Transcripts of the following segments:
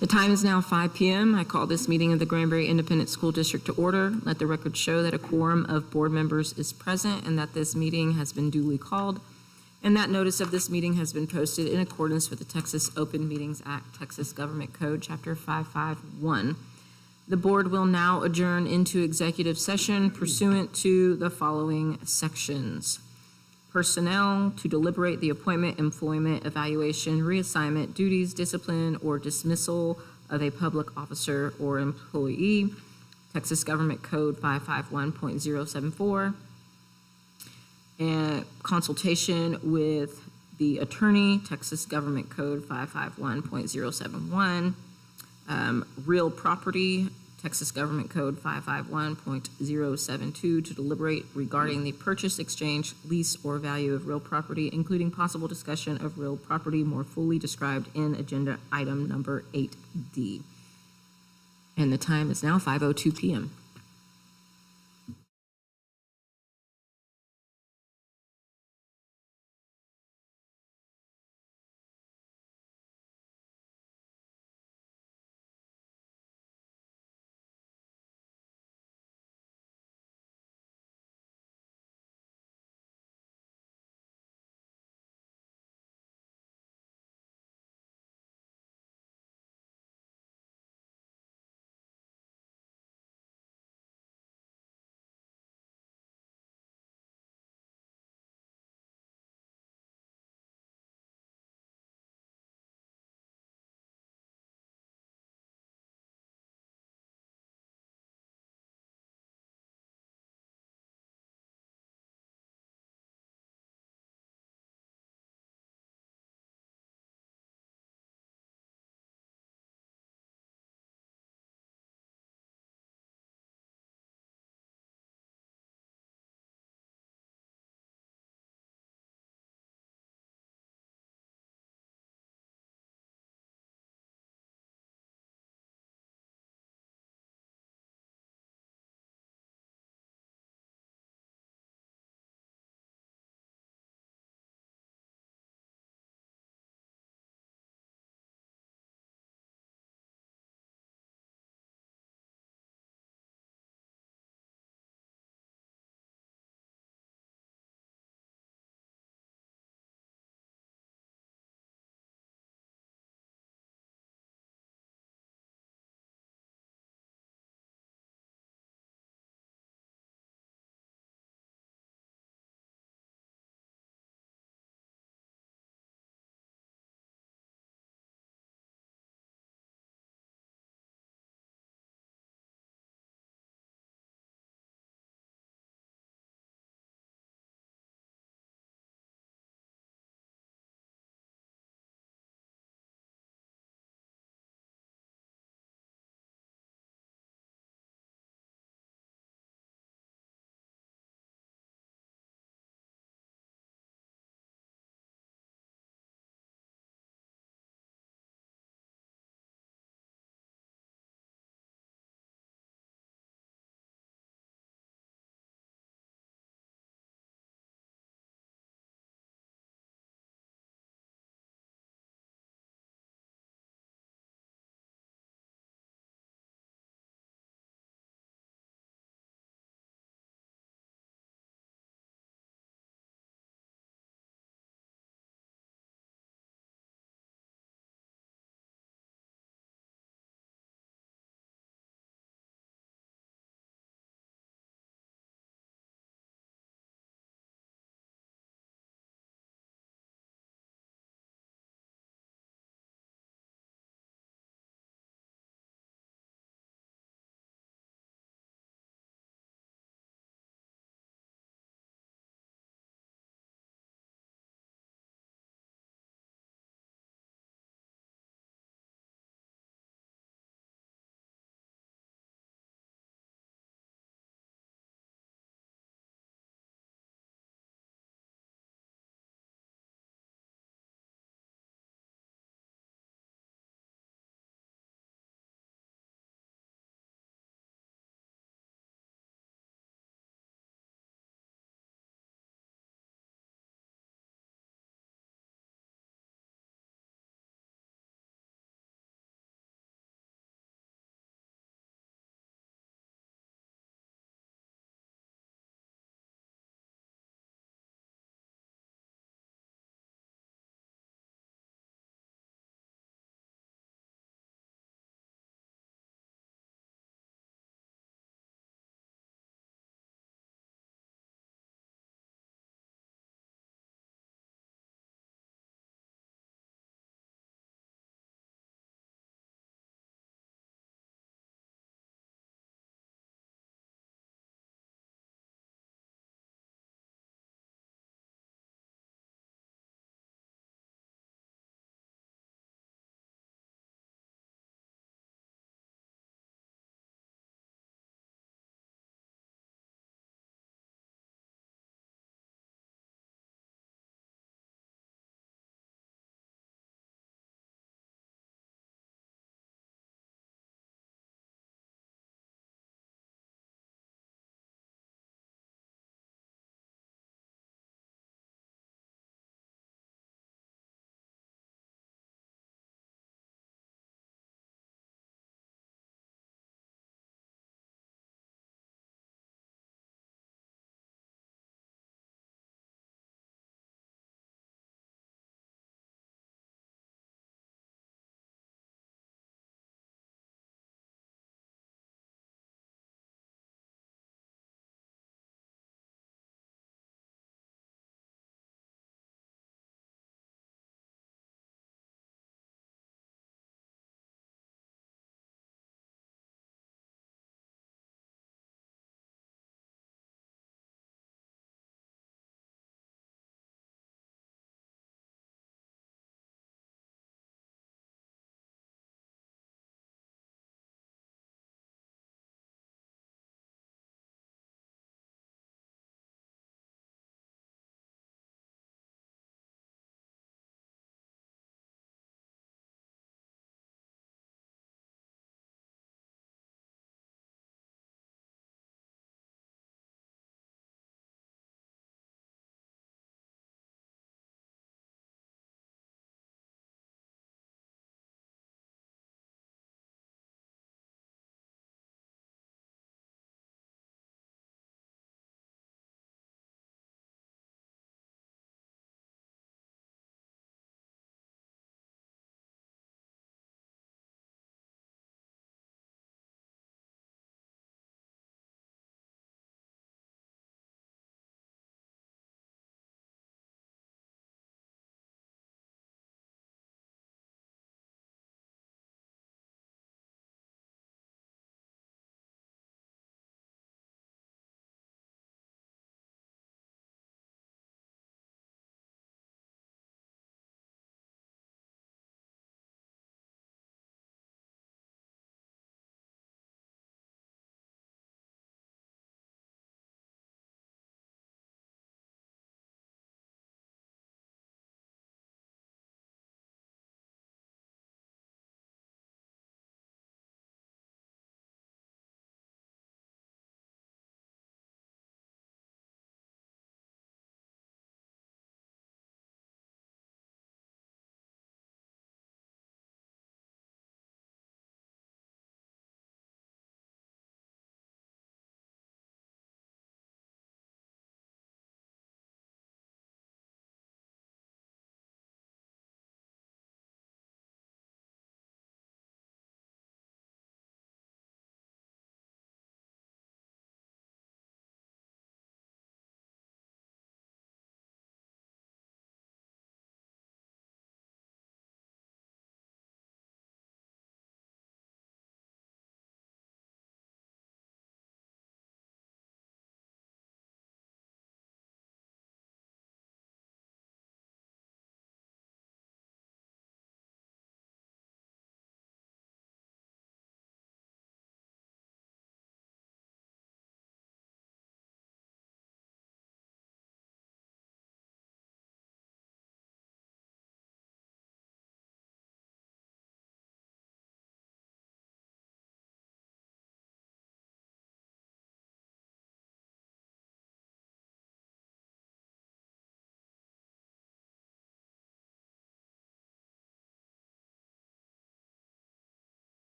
The time is now 5 p.m. I call this meeting of the Granbury Independent School District to order. Let the record show that a quorum of board members is present and that this meeting has been duly called, and that notice of this meeting has been posted in accordance with the Texas Open Meetings Act, Texas Government Code, Chapter 551. The board will now adjourn into executive session pursuant to the following sections. Personnel, to deliberate the appointment, employment, evaluation, reassignment, duties, discipline, or dismissal of a public officer or employee, Texas Government Code 551.074, and consultation with the attorney, Texas Government Code 551.071, real property, Texas Government Code 551.072, to deliberate regarding the purchase, exchange, lease, or value of real property, including possible discussion of real property more fully described in agenda item number 8D. And the time is now 5:02 p.m.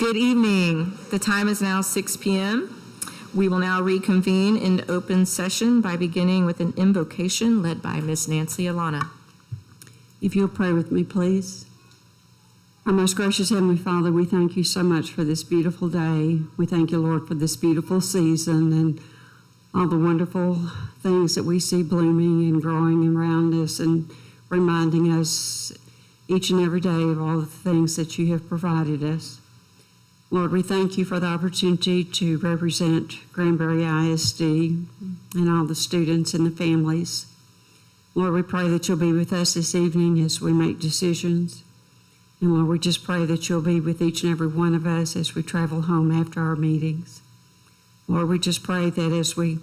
Good evening. The time is now 6 p.m. We will now reconvene in open session by beginning with an invocation led by Miss Nancy Alana. If you'll pray with me, please. Our most gracious Heavenly Father, we thank you so much for this beautiful day. We thank you, Lord, for this beautiful season and all the wonderful things that we see blooming and growing around us and reminding us each and every day of all the things that you have provided us. Lord, we thank you for the opportunity to represent Granbury ISD and all the students and the families. Lord, we pray that you'll be with us this evening as we make decisions. And Lord, we just pray that you'll be with each and every one of us as we travel home after our meetings. Lord, we just pray that as we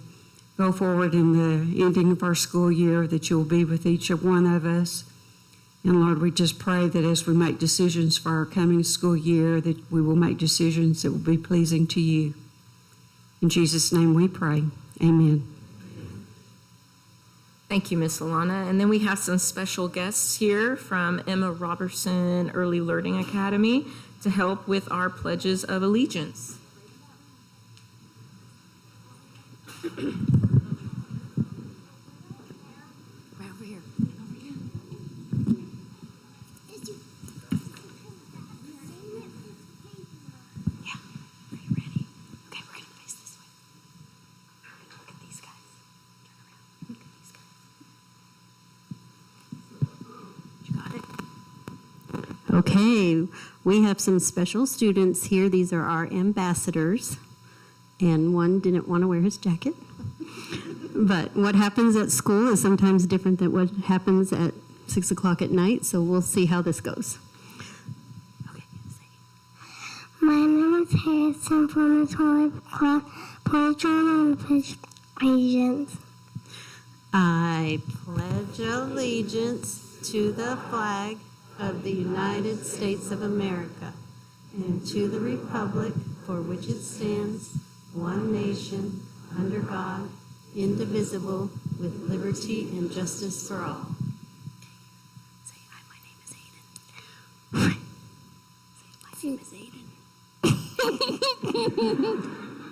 go forward in the ending of our school year, that you'll be with each one of us. And Lord, we just pray that as we make decisions for our coming school year, that we will make decisions that will be pleasing to you. In Jesus' name we pray. Amen. Thank you, Miss Alana. And then we have some special guests here from Emma Robertson Early Learning Academy to help with our pledges of allegiance. Okay, we have some special students here. These are our ambassadors, and one didn't want to wear his jacket. But what happens at school is sometimes different than what happens at 6 o'clock at night, so we'll see how this goes. Okay, my name is Harrison from the 12th class, Pledge allegiance. I pledge allegiance to the flag of the United States of America and to the republic for which it stands, one nation, under God, indivisible, with liberty and justice for all. Say, hi, my name is Aiden. Say, my name is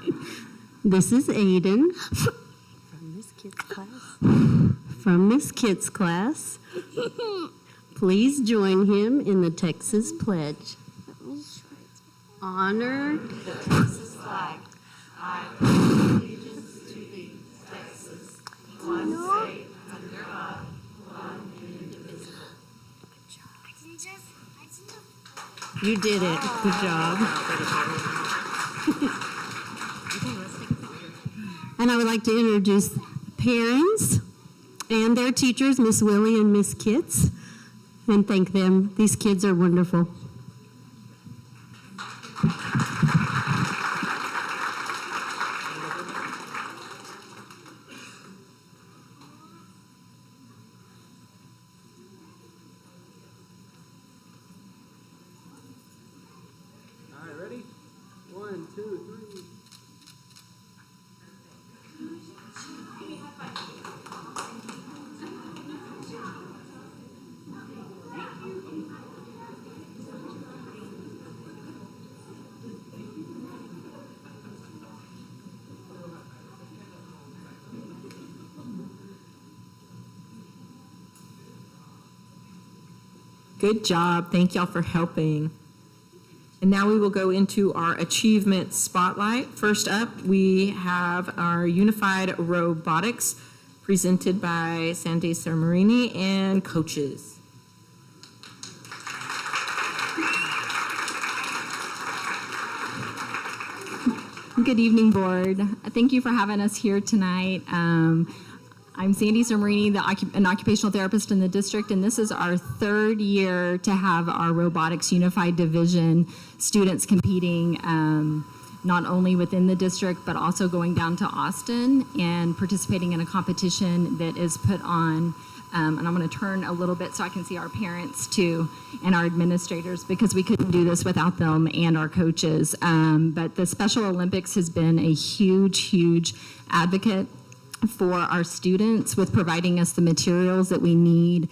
Aiden. This is Aiden from Miss Kids class. From Miss Kids class. Please join him in the Texas Pledge. Honor the Texas flag. I pledge allegiance to thee, Texas, one state, under God, one indivisible. Good job. You did it. Good job. And I would like to introduce parents and their teachers, Miss Willie and Miss Kitts, and thank them. These kids are wonderful. All right, ready? 1, 2, 3. Good job. Thank y'all for helping. And now we will go into our achievement spotlight. First up, we have our unified robotics presented by Sandy Sermarini and coaches. Good evening, board. Thank you for having us here tonight. I'm Sandy Sermarini, an occupational therapist in the district, and this is our third year to have our robotics unified division students competing not only within the district, but also going down to Austin and participating in a competition that is put on. And I'm going to turn a little bit so I can see our parents too and our administrators, because we couldn't do this without them and our coaches. But the Special Olympics has been a huge, huge advocate for our students with providing us the materials that we need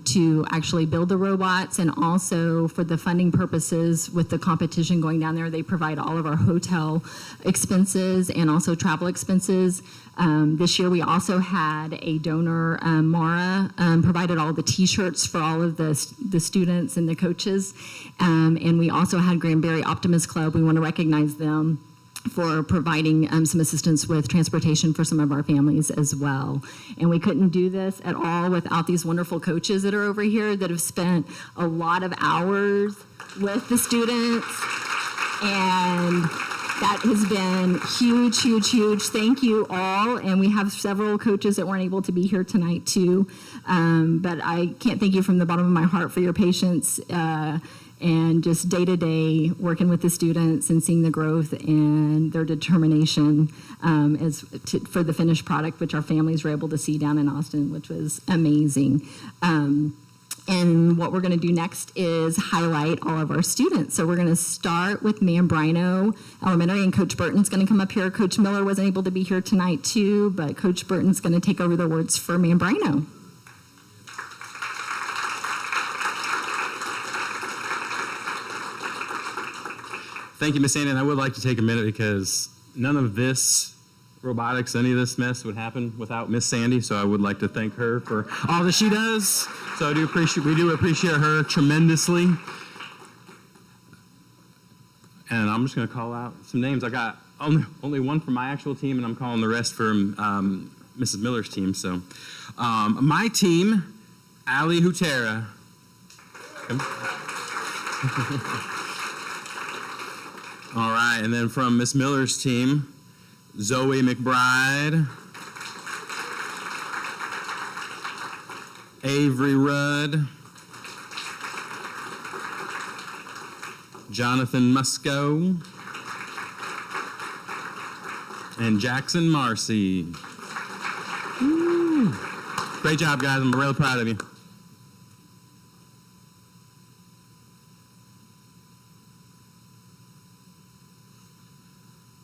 to actually build the robots, and also for the funding purposes with the competition going down there. They provide all of our hotel expenses and also travel expenses. This year we also had a donor, Mara, provided all the t-shirts for all of the students and the coaches. And we also had Granbury Optimist Club. We want to recognize them for providing some assistance with transportation for some of our families as well. And we couldn't do this at all without these wonderful coaches that are over here that have spent a lot of hours with the students. And that has been huge, huge, huge. Thank you all. And we have several coaches that weren't able to be here tonight too. But I can't thank you from the bottom of my heart for your patience and just day-to-day working with the students and seeing the growth and their determination for the finished product, which our families were able to see down in Austin, which was amazing. And what we're going to do next is highlight all of our students. So we're going to start with Mambrino Elementary, and Coach Burton's going to come up here. Coach Miller wasn't able to be here tonight too, but Coach Burton's going to take over the words for Mambrino. Thank you, Miss Sandy, and I would like to take a minute because none of this robotics, any of this mess would happen without Miss Sandy, so I would like to thank her for all that she does. So we do appreciate her tremendously. And I'm just going to call out some names. I got only one from my actual team, and I'm calling the rest from Mrs. Miller's team. So my team, Ali Hutera. All right, and then from Miss Miller's team, Zoe McBride, Avery Rudd, Jonathan Musco, and Jackson Marcy. Woo. Great job, guys. I'm real proud of you.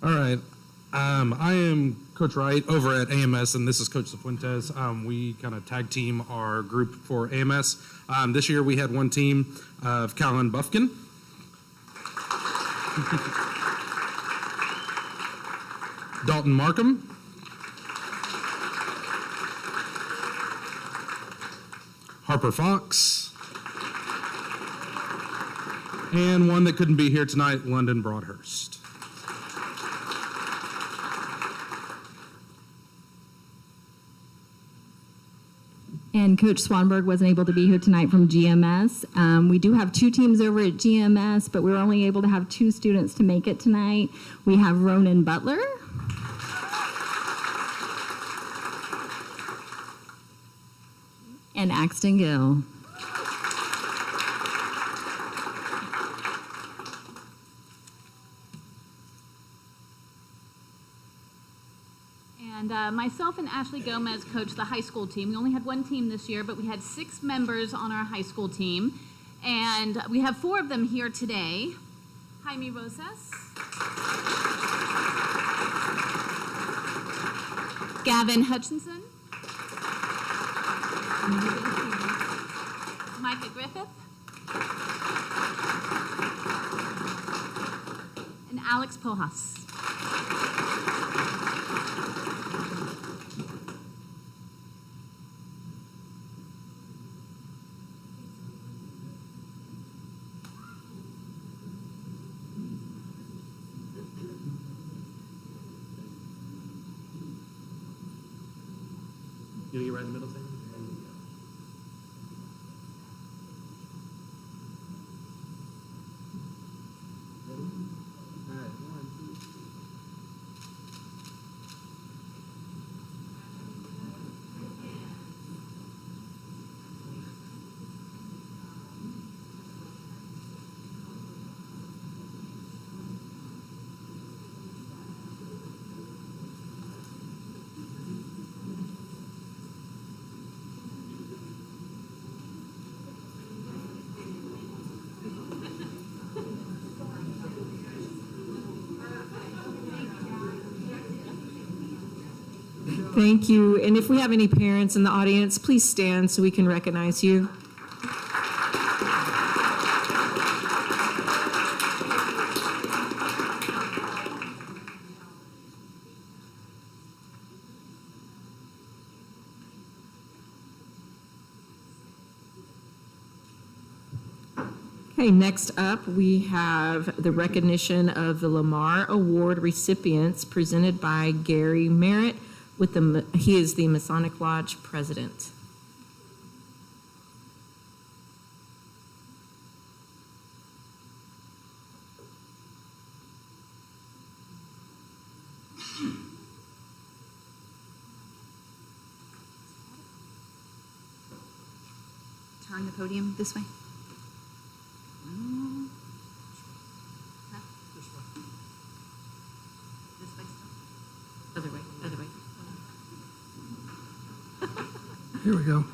All right. I am Coach Wright over at AMS, and this is Coach Cifuentes. We kind of tag team our group for AMS. This year we had one team of Callan Buffkin, Dalton Markham, Harper Fox, and one that couldn't be here tonight, London Broadhurst. And Coach Swanberg wasn't able to be here tonight from GMS. We do have two teams over at GMS, but we were only able to have two students to make it tonight. We have Ronan Butler and Axton Gill. And myself and Ashley Gomez coached the high school team. We only had one team this year, but we had 6 members on our high school team. And we have 4 of them here today. Jaime Rosas, Gavin Hutchinson, Micah Griffith, and Alex Pojas. You get right in the middle, Sam? Thank you. And if we have any parents in the audience, please stand so we can recognize you. Okay, next up, we have the recognition of the Lamar Award recipients presented by Gary Merritt he is the Masonic Lodge president. Turn the podium this way. This way still. Other way, other way. Here we go.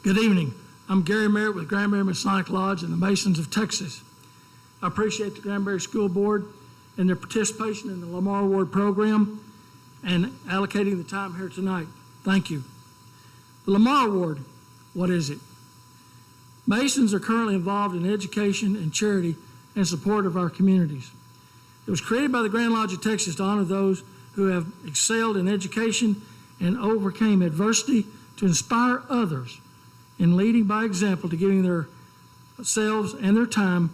Good evening. I'm Gary Merritt with Granbury Masonic Lodge and the Masons of Texas. I appreciate the Granbury School Board and their participation in the Lamar Award program and allocating the time here tonight. Thank you. The Lamar Award, what is it? Masons are currently involved in education and charity in support of our communities. It was created by the Grand Lodge of Texas to honor those who have excelled in education and overcame adversity, to inspire others in leading by example, to giving their selves and their time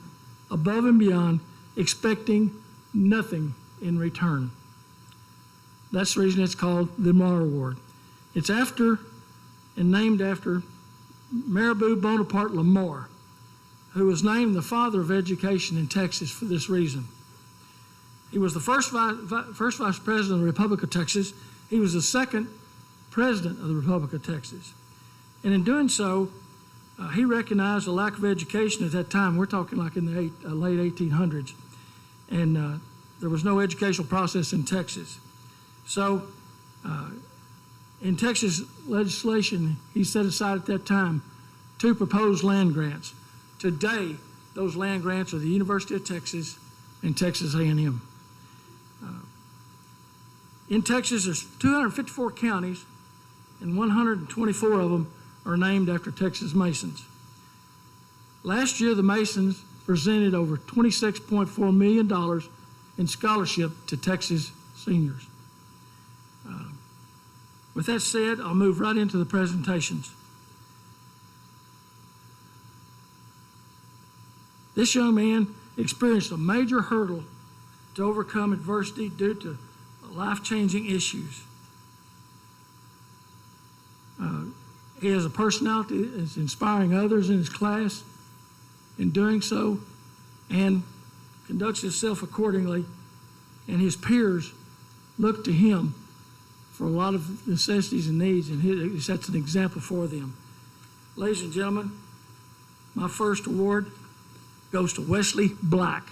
above and beyond, expecting nothing in return. That's the reason it's called the Lamar Award. It's after and named after Marabou Bonaparte Lamar, who was named the father of education in Texas for this reason. He was the first vice president of the Republic of Texas. He was the second president of the Republic of Texas. And in doing so, he recognized the lack of education at that time. We're talking like in the late 1800s. And there was no educational process in Texas. So in Texas legislation, he set aside at that time 2 proposed land grants. Today, those land grants are the University of Texas and Texas A&M. In Texas, there's 254 counties, and 124 of them are named after Texas Masons. Last year, the Masons presented over $26.4 million in scholarship to Texas seniors. With that said, I'll move right into the presentations. This young man experienced a major hurdle to overcome adversity due to life-changing issues. He has a personality that is inspiring others in his class in doing so, and conducts himself accordingly, and his peers look to him for a lot of necessities and needs, and he sets an example for them. Ladies and gentlemen, my first award goes to Wesley Black.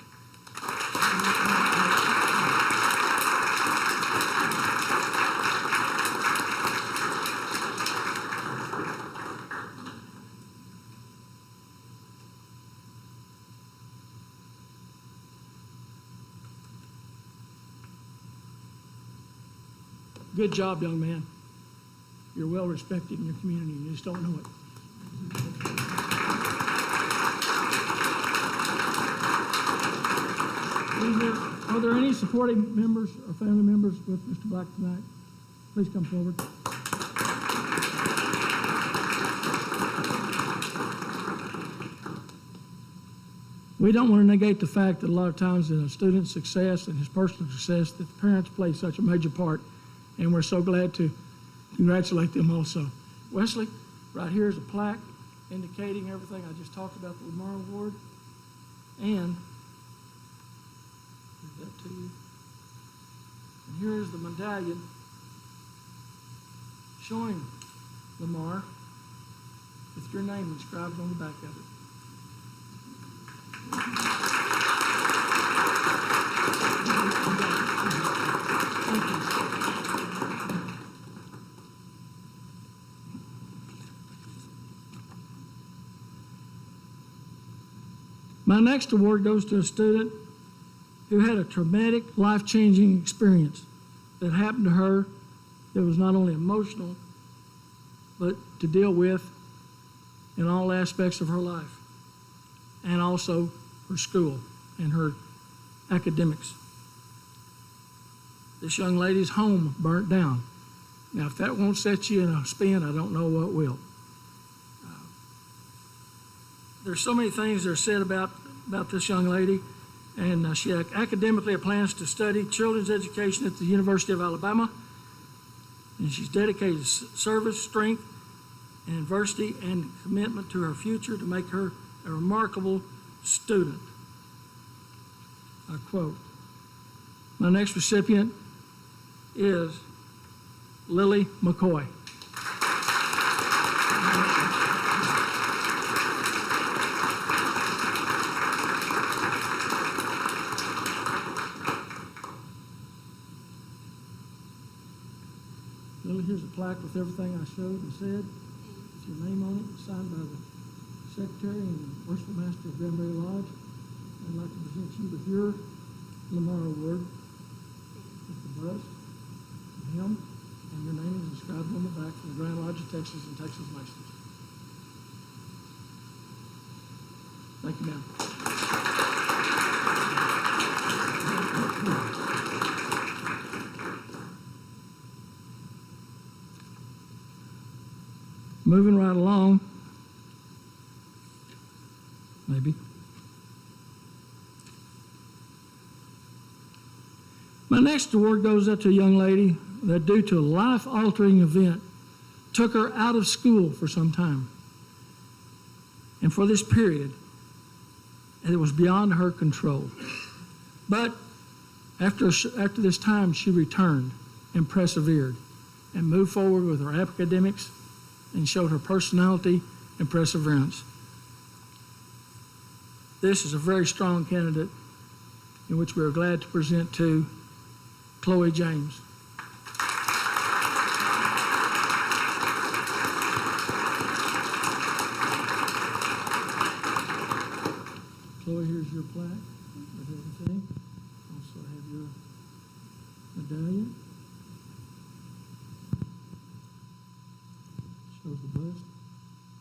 Good job, young man. You're well respected in your community, you just don't know it. Are there any supporting members or family members with Mr. Black tonight? Please come forward. We don't want to negate the fact that a lot of times in a student's success and his personal success that the parents play such a major part, and we're so glad to congratulate them also. Wesley, right here is a plaque indicating everything I just talked about, the Lamar Award, and give that to you. And here is the medallion showing Lamar with your name inscribed on the back of it. Thank you. My next award goes to a student who had a traumatic, life-changing experience that happened to her that was not only emotional, but to deal with in all aspects of her life, and also her school and her academics. This young lady's home burnt down. Now, if that won't set you in a spin, I don't know what will. There's so many things that are said about this young lady, and she academically plans to study children's education at the University of Alabama, and she's dedicated to service, strength, and adversity, and commitment to her future to make her a remarkable student. I quote. My next recipient is Lily McCoy. Lily, here's a plaque with everything I showed and said. With your name on it, signed by the Secretary and the Worshipful Master of Granbury Lodge. I'd like to present you with your Lamar Award with the bust, the hymn, and your name is inscribed on the back from the Grand Lodge of Texas and Texas Masons. Thank you, ma'am. Moving right along, maybe. My next award goes up to a young lady that, due to a life-altering event, took her out of school for some time. And for this period, it was beyond her control. But after this time, she returned and persevered and moved forward with her academics and showed her personality and perseverance. This is a very strong candidate in which we are glad to present to Chloe James. Chloe, here's your plaque with everything. Also have your medallion. Shows the bust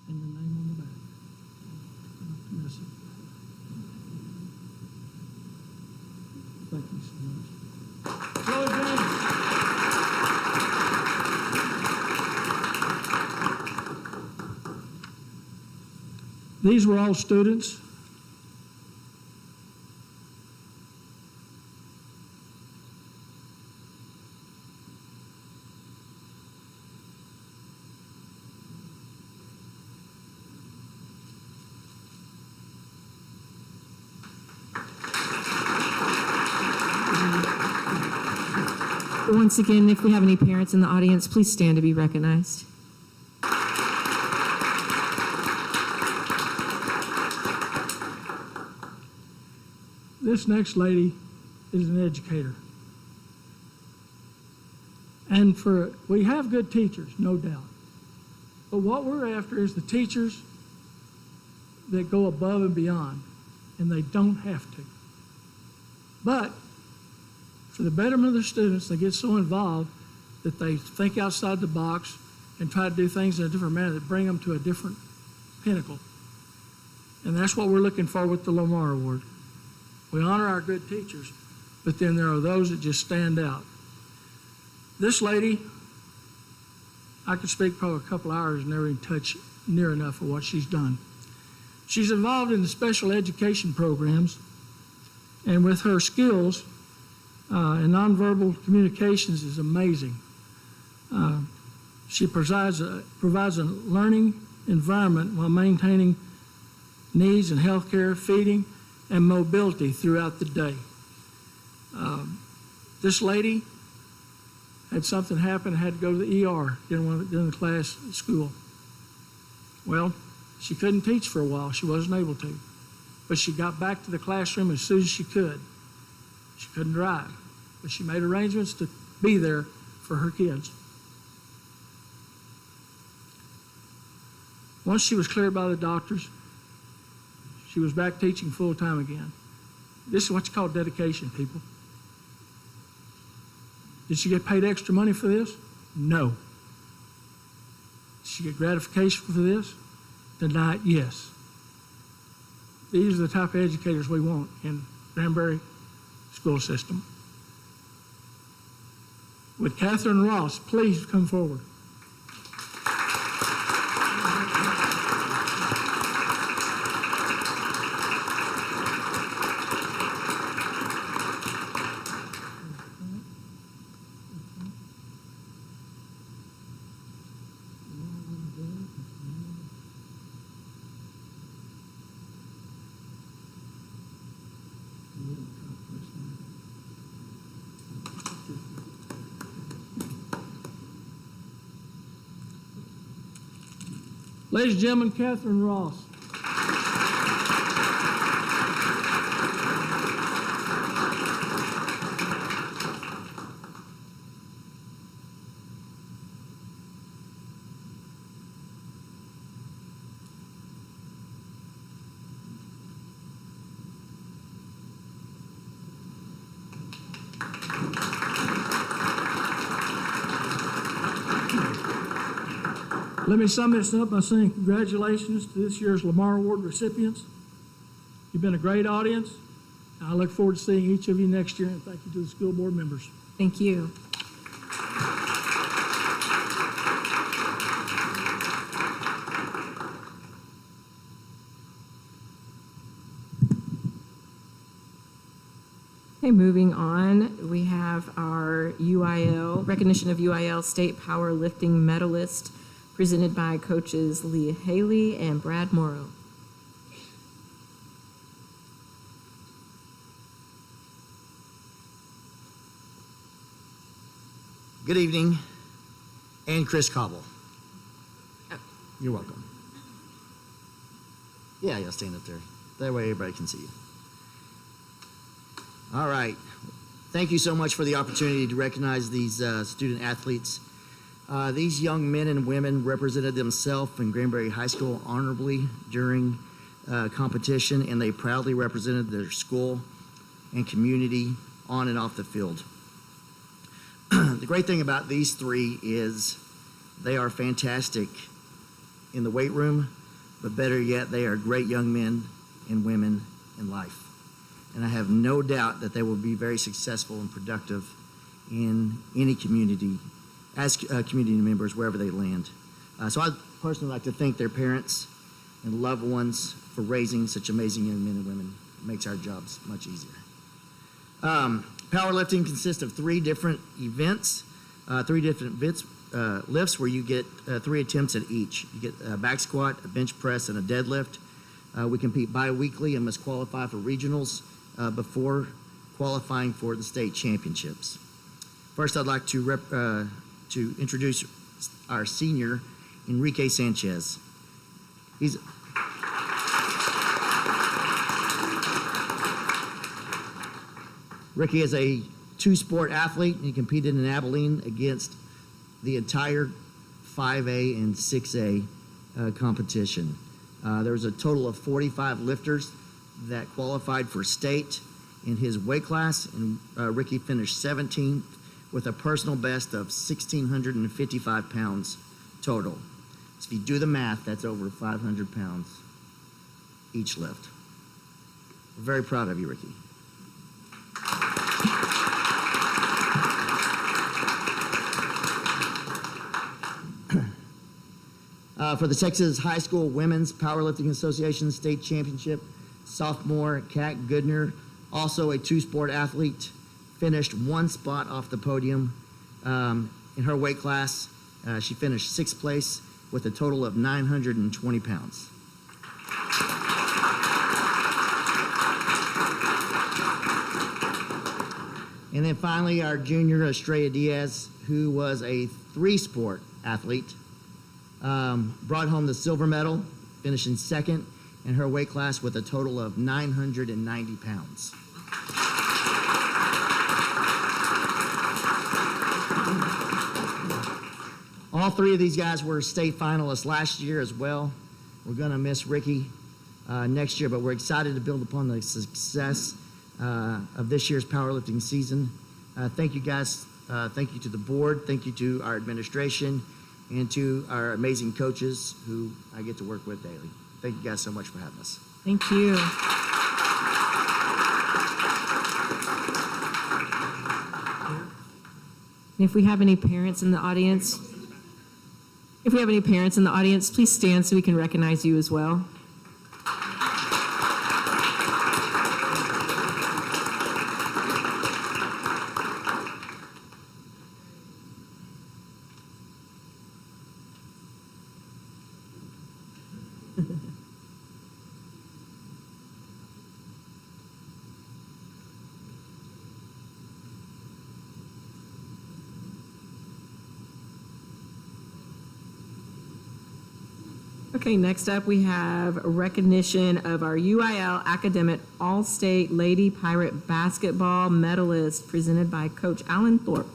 and your name on the back. Not to miss it. Thank you so much. Chloe James. These were all students Once again, if we have any parents in the audience, please stand to be recognized. This next lady is an educator. And we have good teachers, no doubt. But what we're after is the teachers that go above and beyond, and they don't have to. But for the betterment of the students, they get so involved that they think outside the box and try to do things in a different manner that bring them to a different pinnacle. And that's what we're looking for with the Lamar Award. We honor our good teachers, but then there are those that just stand out. This lady, I could speak probably a couple hours and never even touch near enough of what she's done. She's involved in the special education programs, and with her skills and nonverbal communications is amazing. She provides a learning environment while maintaining needs in healthcare, feeding, and mobility throughout the day. This lady had something happen, had to go to the ER during the class at school. Well, she couldn't teach for a while. She wasn't able to. But she got back to the classroom as soon as she could. She couldn't drive, but she made arrangements to be there for her kids. Once she was cleared by the doctors, She was back teaching full-time again. This is what you call dedication, people. Did she get paid extra money for this? No. Did she get gratification for this? Tonight, yes. These are the type of educators we want in Granbury school system. Would Catherine Ross please come forward? Ladies and gentlemen, Catherine Ross. Let me sum this up by saying congratulations to this year's Lamar Award recipients. You've been a great audience. I look forward to seeing each of you next year, and thank you to the school board members. Thank you. Okay, moving on, we have our UIL, recognition of UIL State Powerlifting Medalist, presented by coaches Lee Haley and Brad Morrow. Good evening, and Chris Cobble. You're welcome. Yeah, you'll stand up there. That way everybody can see you. All right. Thank you so much for the opportunity to recognize these student athletes. These young men and women represented themselves in Granbury High School honorably during competition, and they proudly represented their school and community on and off the field. The great thing about these three is they are fantastic in the weight room, but better yet, they are great young men and women in life. And I have no doubt that they will be very successful and productive in any community as community members wherever they land. So I'd personally like to thank their parents and loved ones for raising such amazing young men and women. It makes our jobs much easier. Powerlifting consists of three different events, lifts where you get 3 attempts at each. You get a back squat, a bench press, and a deadlift. We compete bi-weekly and must qualify for regionals before qualifying for the state championships. First, I'd like to introduce our senior, Enrique Sanchez. Ricky is a two-sport athlete, and he competed in Abilene against the entire 5A and 6A competition. There was a total of 45 lifters that qualified for state in his weight class, and Ricky finished 17th with a personal best of 1,655 pounds total. So if you do the math, that's over 500 pounds each lift. We're very proud of you, Ricky. For the Texas High School Women's Powerlifting Association State Championship, sophomore Kat Goodner, also a two-sport athlete, finished one spot off the podium in her weight class. She finished 6th place with a total of 920 pounds. And then finally, our junior Estrella Diaz, who was a 3-sport athlete, brought home the silver medal, finishing 2nd in her weight class with a total of 990 pounds. All 3 of these guys were state finalists last year as well. We're going to miss Ricky, next year, but we're excited to build upon the success of this year's powerlifting season. Thank you, guys. Thank you to the board. Thank you to our administration and to our amazing coaches who I get to work with daily. Thank you guys so much for having us. Thank you. If we have any parents in the audience, please stand so we can recognize you as well. Okay, next up we have recognition of our UIL Academic All-State Lady Pirate Basketball Medalist presented by Coach Alan Thorpe.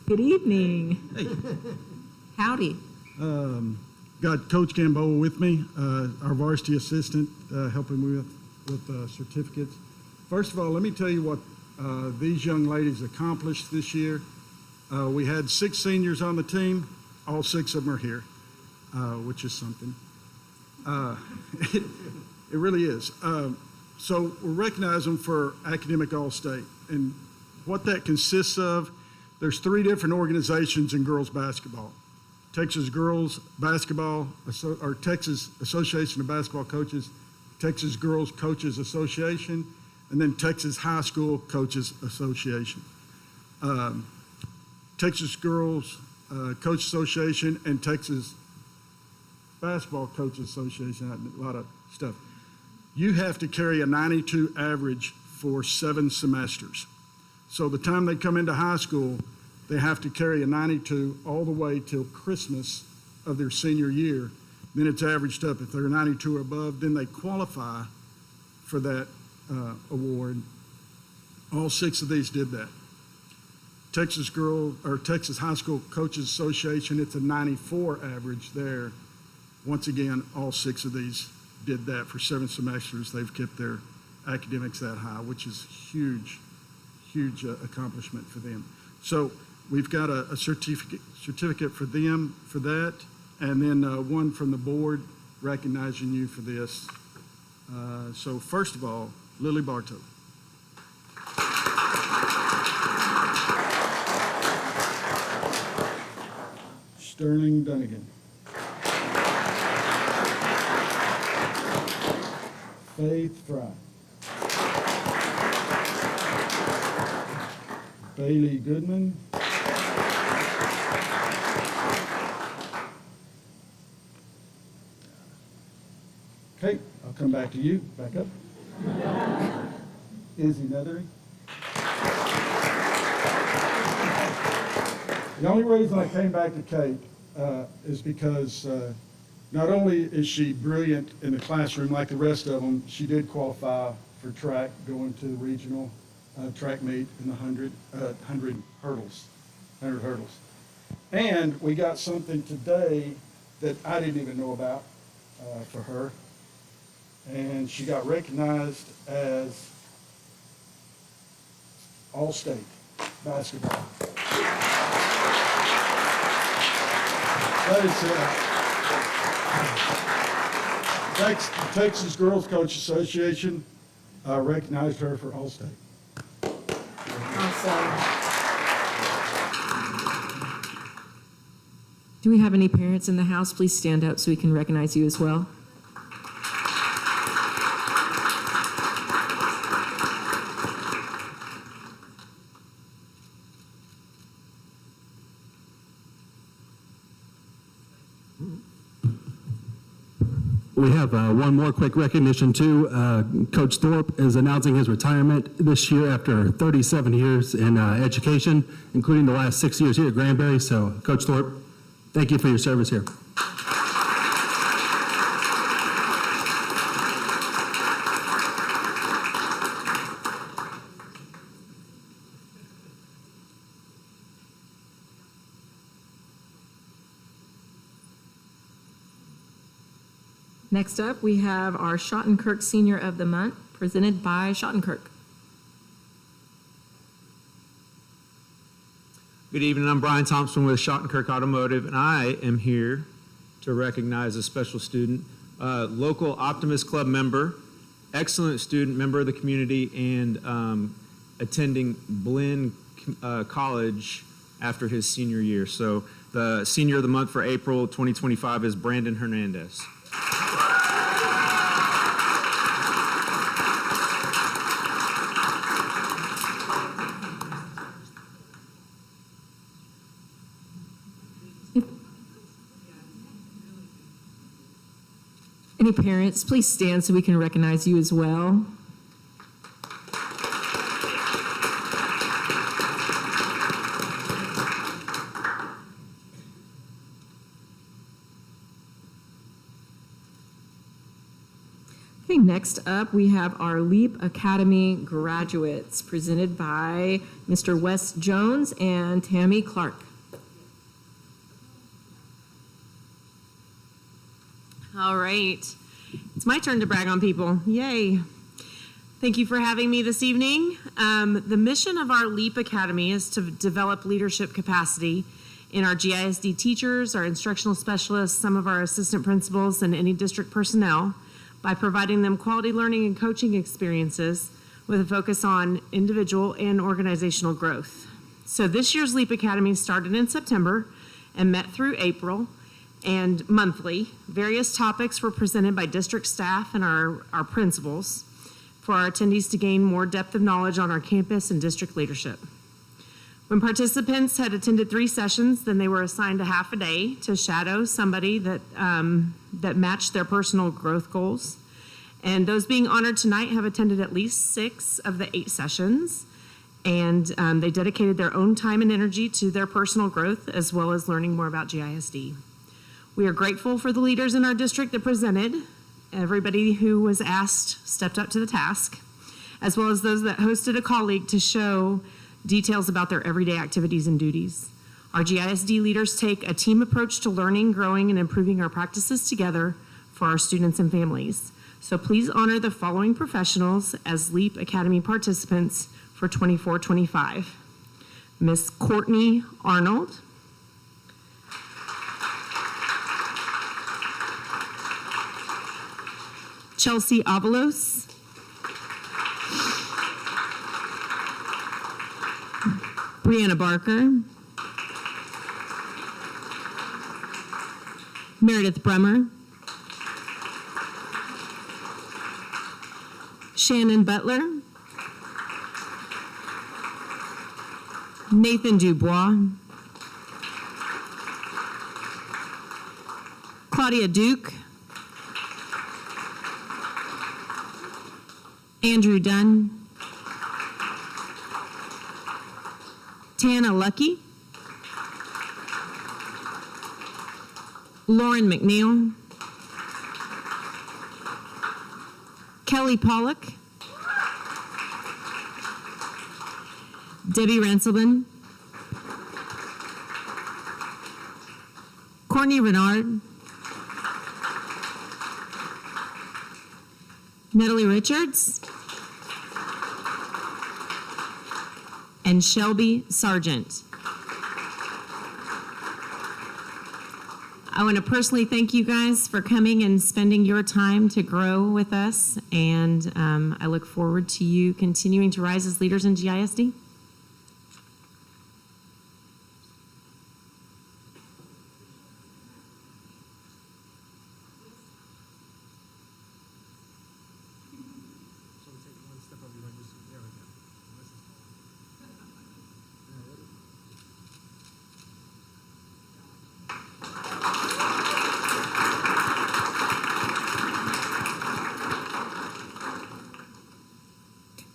Good evening. Hey. Howdy. Got Coach Gamboa with me, our varsity assistant, helping me with certificates. First of all, let me tell you what these young ladies accomplished this year. We had 6 seniors on the team. All 6 of them are here, which is something. It really is. So we're recognizing them for Academic All-State. And what that consists of, there's 3 different organizations in girls basketball. Texas Girls Basketball, or Texas Association of Basketball Coaches, Texas Girls Coaches Association, and then Texas High School Coaches Association. Texas Girls Coach Association and Texas Basketball Coaches Association, a lot of stuff. You have to carry a 92 average for 7 semesters. So the time they come into high school, they have to carry a 92 all the way till Christmas of their senior year. Then it's averaged up. If they're 92 or above, then they qualify for that award. All 6 of these did that. Texas High School Coaches Association, it's a 94 average there. Once again, all 6 of these did that for 7 semesters. They've kept their academics that high, which is huge accomplishment for them. So we've got a certificate for them for that, and then one from the board recognizing you for this. So first of all, Lily Bartow. Sterling Dunnigan. Faith Fry. Bailey Goodman. Okay, I'll come back to you. Back up. Izzy Nethery. The only reason I came back to Kate is because not only is she brilliant in the classroom like the rest of them, she did qualify for track, going to the regional track meet in the 100 hurdles. And we got something today that I didn't even know about for her. And she got recognized as All-State basketball. That is Texas Girls Coach Association recognized her for All-State. Awesome. Do we have any parents in the house? Please stand up so we can recognize you as well. We have one more quick recognition too. Coach Thorpe is announcing his retirement this year after 37 years in education, including the last 6 years here at Granbury. So Coach Thorpe, thank you for your service here. Next up, we have our Schottenkirk Senior of the Month, presented by Schottenkirk. Good evening, I'm Brian Thompson with Schottenkirk Automotive, and I am here to recognize a special student, local Optimist Club member, excellent student, member of the community, and attending Blinn College after his senior year. So the Senior of the Month for April 2025 is Brandon Hernandez. Any parents, please stand so we can recognize you as well. Okay, next up, we have our LEAP Academy graduates, presented by Mr. Wes Jones and Tammy Clark. All right. It's my turn to brag on people. Yay. Thank you for having me this evening. The mission of our LEAP Academy is to develop leadership capacity in our GISD teachers, our instructional specialists, some of our assistant principals, and any district personnel by providing them quality learning and coaching experiences with a focus on individual and organizational growth. So this year's LEAP Academy started in September and met through April. And monthly, various topics were presented by district staff and our principals for our attendees to gain more depth of knowledge on our campus and district leadership. When participants had attended 3 sessions, then they were assigned a half a day to shadow somebody that matched their personal growth goals. And those being honored tonight have attended at least 6 of the 8 sessions. And they dedicated their own time and energy to their personal growth as well as learning more about GISD. We are grateful for the leaders in our district that presented. Everybody who was asked stepped up to the task, as well as those that hosted a colleague to show details about their everyday activities and duties. Our GISD leaders take a team approach to learning, growing, and improving our practices together for our students and families. So please honor the following professionals as LEAP Academy participants for 24-25. Miss Courtney Arnold, Chelsea Avalos, Brianna Barker, Meredith Brummer, Shannon Butler, Nathan Dubois, Claudia Duke, Andrew Dunn, Tana Lucky, Lauren McNeil, Kelly Pollock, Debbie Ranselman, Courtney Renard, Natalie Richards, and Shelby Sargent. I want to personally thank you guys for coming and spending your time to grow with us, and I look forward to you continuing to rise as leaders in GISD.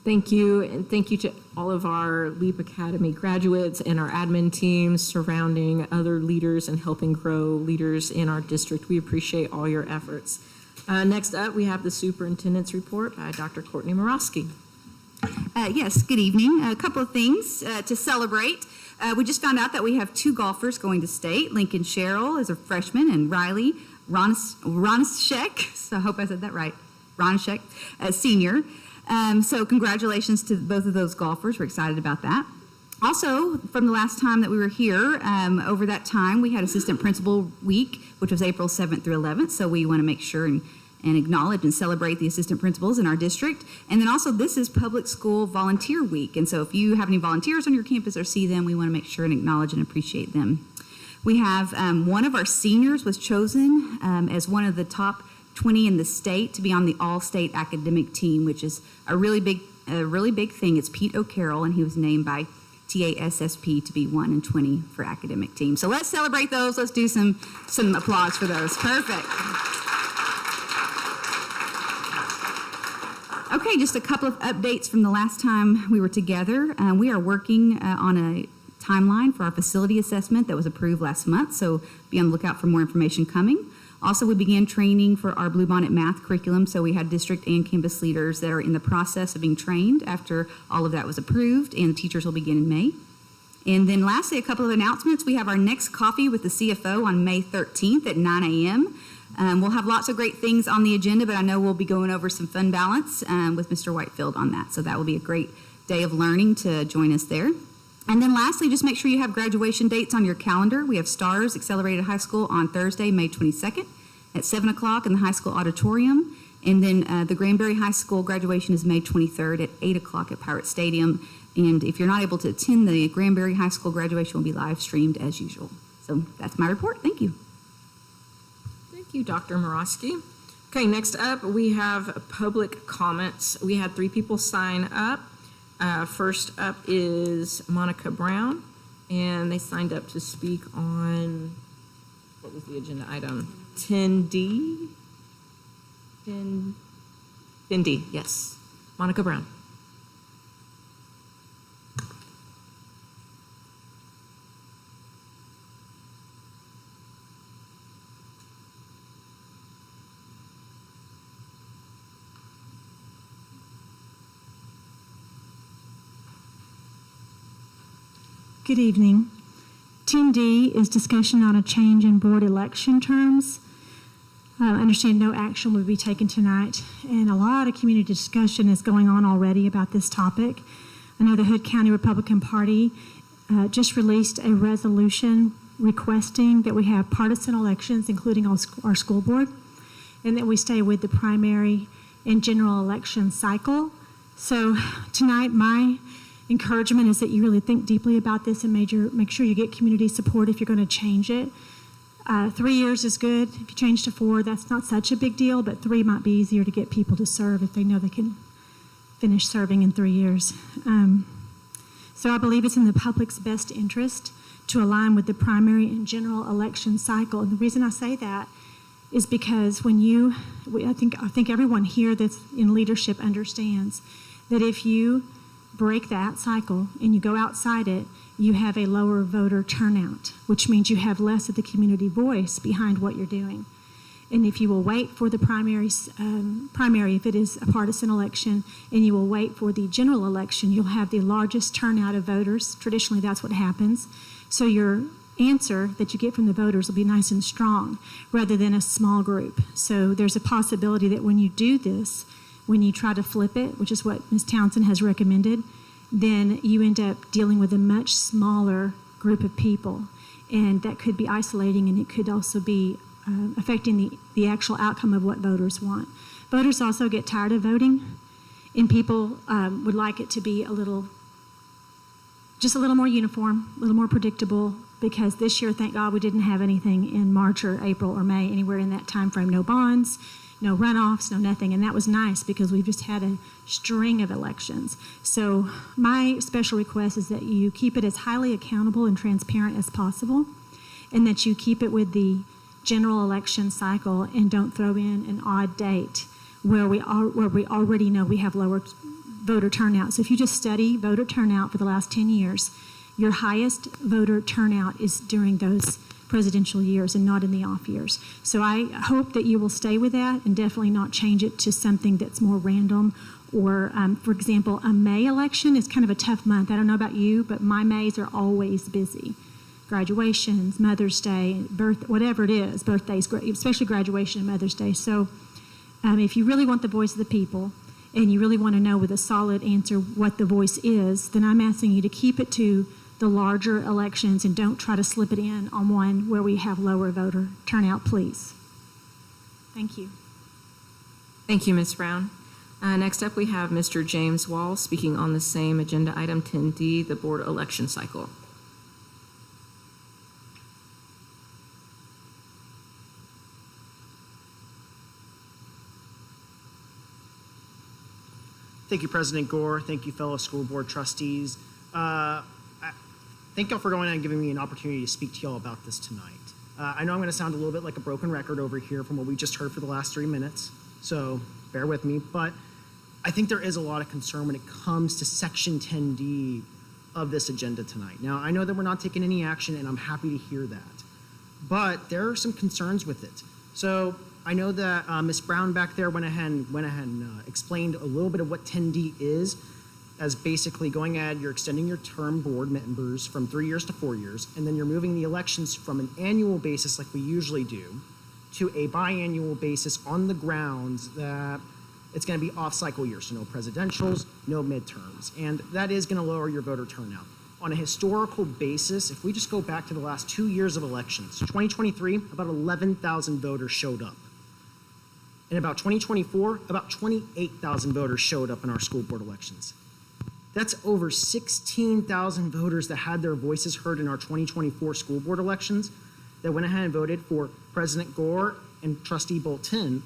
Thank you, and thank you to all of our LEAP Academy graduates and our admin teams surrounding other leaders and helping grow leaders in our district. We appreciate all your efforts. Next up, we have the superintendent's report by Dr. Courtney Morosky. Yes, good evening. A couple of things to celebrate. We just found out that we have 2 golfers going to state. Lincoln Sherrill is a freshman, and Riley Ronishek, so I hope I said that right, Ronishek, senior. So congratulations to both of those golfers. We're excited about that. Also, from the last time that we were here, over that time, we had Assistant Principal Week, which was April 7th through 11th. So we want to make sure and acknowledge and celebrate the assistant principals in our district. And then also, this is Public School Volunteer Week. And so if you have any volunteers on your campus or see them, we want to make sure and acknowledge and appreciate them. We have one of our seniors was chosen as one of the top 20 in the state to be on the all-state academic team, which is a really big thing. It's Pete O'Carroll, and he was named by TASSP to be 1 in 20 for academic team. So let's celebrate those. Let's do some applause for those. Perfect. Okay, just a couple of updates from the last time we were together. We are working on a timeline for our facility assessment that was approved last month, so be on the lookout for more information coming. Also, we began training for our Bluebonnet math curriculum, so we had district and campus leaders that are in the process of being trained after all of that was approved, and the teachers will begin in May. And then lastly, a couple of announcements. We have our next coffee with the CFO on May 13th at 9 a.m. We'll have lots of great things on the agenda, but I know we'll be going over some fund balance with Mr. Whitefield on that, so that will be a great day of learning to join us there. And then lastly, just make sure you have graduation dates on your calendar. We have STARS Accelerated High School on Thursday, May 22nd at 7 o'clock in the high school auditorium. And then the Granbury High School graduation is May 23rd at 8 o'clock at Pirate Stadium. And if you're not able to attend, the Granbury High School graduation will be live streamed as usual. So that's my report. Thank you. Thank you, Dr. Morosky. Okay, next up, we have public comments. We had 3 people sign up. First up is Monica Brown, and they signed up to speak on, what was the agenda item? 10D? 10D, yes. Monica Brown. Good evening. 10D is discussion on a change in board election terms. I understand no action will be taken tonight, and a lot of community discussion is going on already about this topic. I know the Hood County Republican Party just released a resolution requesting that we have partisan elections, including our school board, and that we stay with the primary and general election cycle. So tonight, my encouragement is that you really think deeply about this and make sure you get community support if you're going to change it. 3 years is good. If you change to 4, that's not such a big deal, but 3 might be easier to get people to serve if they know they can finish serving in 3 years. So I believe it's in the public's best interest to align with the primary and general election cycle. And the reason I say that is because I think everyone here that's in leadership understands that if you break that cycle and you go outside it, you have a lower voter turnout, which means you have less of the community voice behind what you're doing. And if you will wait for the primary, if it is a partisan election, and you will wait for the general election, you'll have the largest turnout of voters. Traditionally, that's what happens. So your answer that you get from the voters will be nice and strong rather than a small group. So there's a possibility that when you do this, when you try to flip it, which is what Ms. Townsend has recommended, then you end up dealing with a much smaller group of people. And that could be isolating, and it could also be affecting the actual outcome of what voters want. Voters also get tired of voting, and people would like it to be just a little more uniform, a little more predictable, because this year, thank God, we didn't have anything in March or April or May, anywhere in that time frame. No bonds, no runoffs, no nothing. And that was nice because we've just had a string of elections. So my special request is that you keep it as highly accountable and transparent as possible, and that you keep it with the general election cycle and don't throw in an odd date where we already know we have lower voter turnout. So if you just study voter turnout for the last 10 years, your highest voter turnout is during those presidential years and not in the off years. So I hope that you will stay with that and definitely not change it to something that's more random. Or, for example, a May election is kind of a tough month. I don't know about you, but my Mays are always busy graduations, Mother's Day, whatever it is, birthdays, especially graduation and Mother's Day. So if you really want the voice of the people and you really want to know with a solid answer what the voice is, then I'm asking you to keep it to the larger elections and don't try to slip it in on one where we have lower voter turnout, please. Thank you. Thank you, Ms. Brown. Next up, we have Mr. James Wall speaking on the same agenda item 10D, the board election cycle. Thank you, President Gore. Thank you, fellow school board trustees. Thank y'all for going out and giving me an opportunity to speak to y'all about this tonight. I know I'm going to sound a little bit like a broken record over here from what we just heard for the last 3 minutes, so bear with me. But I think there is a lot of concern when it comes to Section 10D of this agenda tonight. Now, I know that we're not taking any action, and I'm happy to hear that. But there are some concerns with it. So I know that Ms. Brown back there went ahead and explained a little bit of what 10D is, as basically going ahead, you're extending your term board members from 3 years to 4 years, and then you're moving the elections from an annual basis like we usually do to a biannual basis on the grounds that it's going to be off-cycle years, so no presidentials, no midterms, and that is going to lower your voter turnout. On a historical basis, if we just go back to the last 2 years of elections, 2023, about 11,000 voters showed up. In about 2024, about 28,000 voters showed up in our school board elections. That's over 16,000 voters that had their voices heard in our 2024 school board elections that went ahead and voted for President Gore and Trustee Bolton.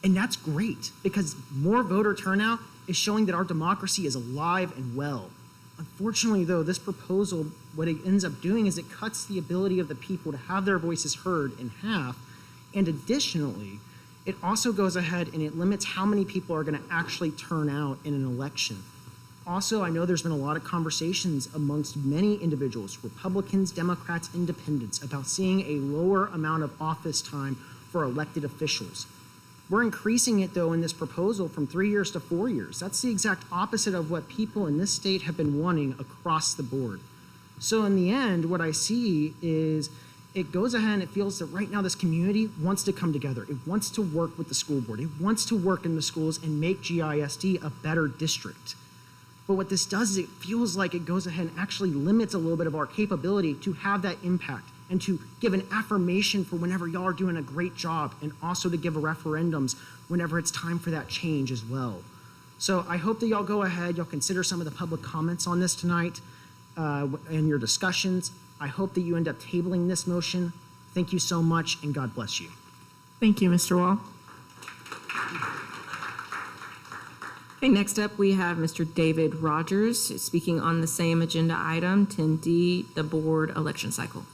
And that's great because more voter turnout is showing that our democracy is alive and well. Unfortunately, though, this proposal, what it ends up doing is it cuts the ability of the people to have their voices heard in half. And additionally, it also goes ahead and it limits how many people are going to actually turn out in an election. Also, I know there's been a lot of conversations amongst many individuals, Republicans, Democrats, Independents, about seeing a lower amount of office time for elected officials. We're increasing it, though, in this proposal from 3 years to 4 years. That's the exact opposite of what people in this state have been wanting across the board. So in the end, what I see is it goes ahead and it feels that right now this community wants to come together. It wants to work with the school board. It wants to work in the schools and make GISD a better district. But what this does is it feels like it goes ahead and actually limits a little bit of our capability to have that impact and to give an affirmation for whenever y'all are doing a great job and also to give referendums whenever it's time for that change as well. So I hope that y'all go ahead, y'all consider some of the public comments on this tonight and your discussions. I hope that you end up tabling this motion. Thank you so much and God bless you. Thank you, Mr. Wall. Okay, next up, we have Mr. David Rogers speaking on the same agenda item, 10D, the board election cycle.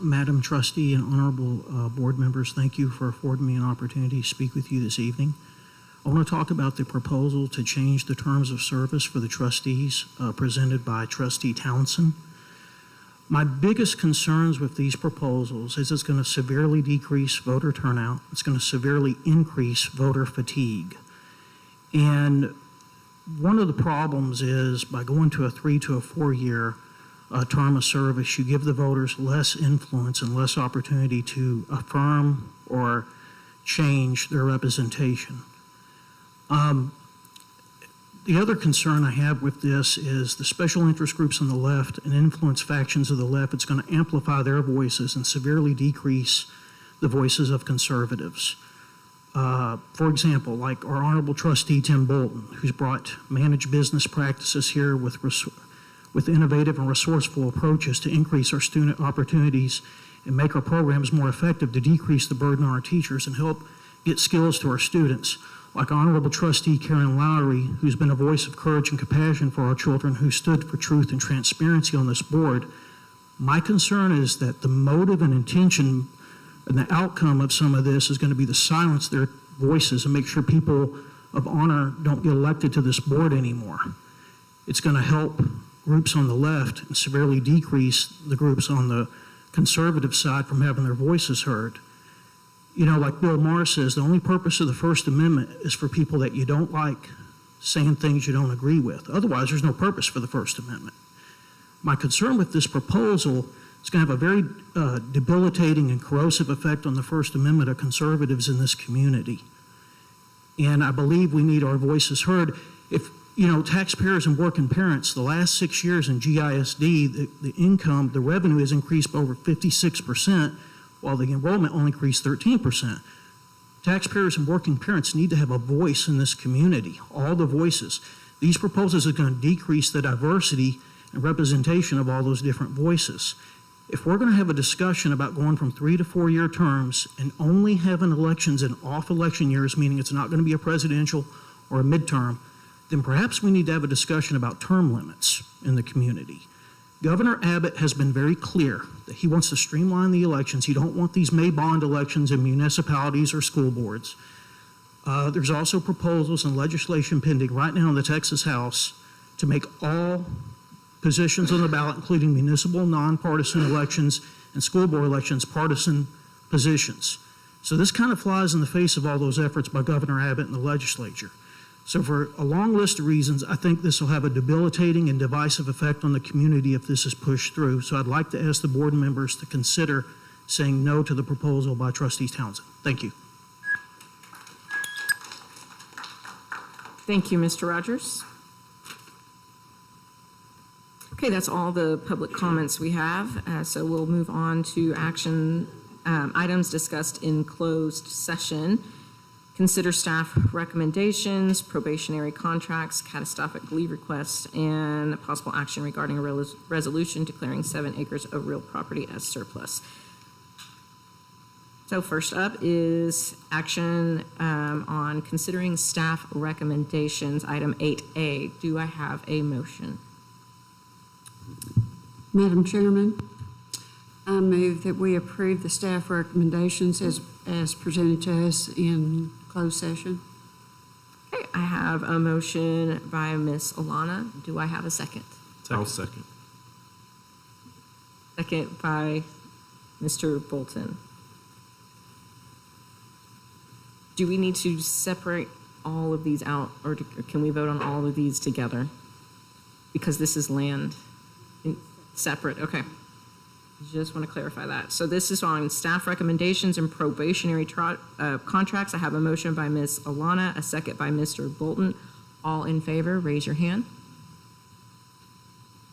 Madam Trustee and honorable board members, thank you for affording me an opportunity to speak with you this evening. I want to talk about the proposal to change the terms of service for the trustees presented by Trustee Townsend. My biggest concerns with these proposals is it's going to severely decrease voter turnout. It's going to severely increase voter fatigue. And one of the problems is by going to a 3 to a 4 year term of service, you give the voters less influence and less opportunity to affirm or change their representation. The other concern I have with this is the special interest groups on the left and influence factions of the left. It's going to amplify their voices and severely decrease the voices of conservatives. For example, like our Honorable Trustee Tim Bolton, who's brought managed business practices here with innovative and resourceful approaches to increase our student opportunities and make our programs more effective to decrease the burden on our teachers and help get skills to our students. Like Honorable Trustee Karen Lowry, who's been a voice of courage and compassion for our children, who stood for truth and transparency on this board. My concern is that the motive and intention and the outcome of some of this is going to be to silence their voices and make sure people of honor don't get elected to this board anymore. It's going to help groups on the left and severely decrease the groups on the conservative side from having their voices heard. You know, like Bill Maher says, the only purpose of the First Amendment is for people that you don't like saying things you don't agree with. Otherwise, there's no purpose for the First Amendment. My concern with this proposal is going to have a very debilitating and corrosive effect on the First Amendment of conservatives in this community. And I believe we need our voices heard. If, you know, taxpayers and working parents, the last 6 years in GISD, the income, the revenue has increased by over 56%, while the enrollment only increased 13%. Taxpayers and working parents need to have a voice in this community, all the voices. These proposals are going to decrease the diversity and representation of all those different voices. If we're going to have a discussion about going from 3 to 4 year terms and only having elections in off election years, meaning it's not going to be a presidential or a midterm, then perhaps we need to have a discussion about term limits in the community. Governor Abbott has been very clear that he wants to streamline the elections. He don't want these May bond elections in municipalities or school boards. There's also proposals and legislation pending right now in the Texas House to make all positions on the ballot, including municipal, nonpartisan elections and school board elections, partisan positions. So this kind of flies in the face of all those efforts by Governor Abbott and the legislature. So for a long list of reasons, I think this will have a debilitating and divisive effect on the community if this is pushed through. So I'd like to ask the board members to consider saying no to the proposal by Trustee Townsend. Thank you. Thank you, Mr. Rogers. Okay, that's all the public comments we have. So we'll move on to action items discussed in closed session. Consider staff recommendations, probationary contracts, catastrophic leave requests, and possible action regarding a resolution declaring 7 acres of real property as surplus. So first up is action on considering staff recommendations, item 8A. Do I have a motion? Madam Chairman, I move that we approve the staff recommendations as presented to us in closed session. Okay, I have a motion by Ms. Alana. Do I have a second? I'll second. Second by Mr. Bolton. Do we need to separate all of these out, or can we vote on all of these together? Because this is land separate, okay. Just want to clarify that. So this is on staff recommendations and probationary contracts. I have a motion by Ms. Alana, a second by Mr. Bolton. All in favor, raise your hand.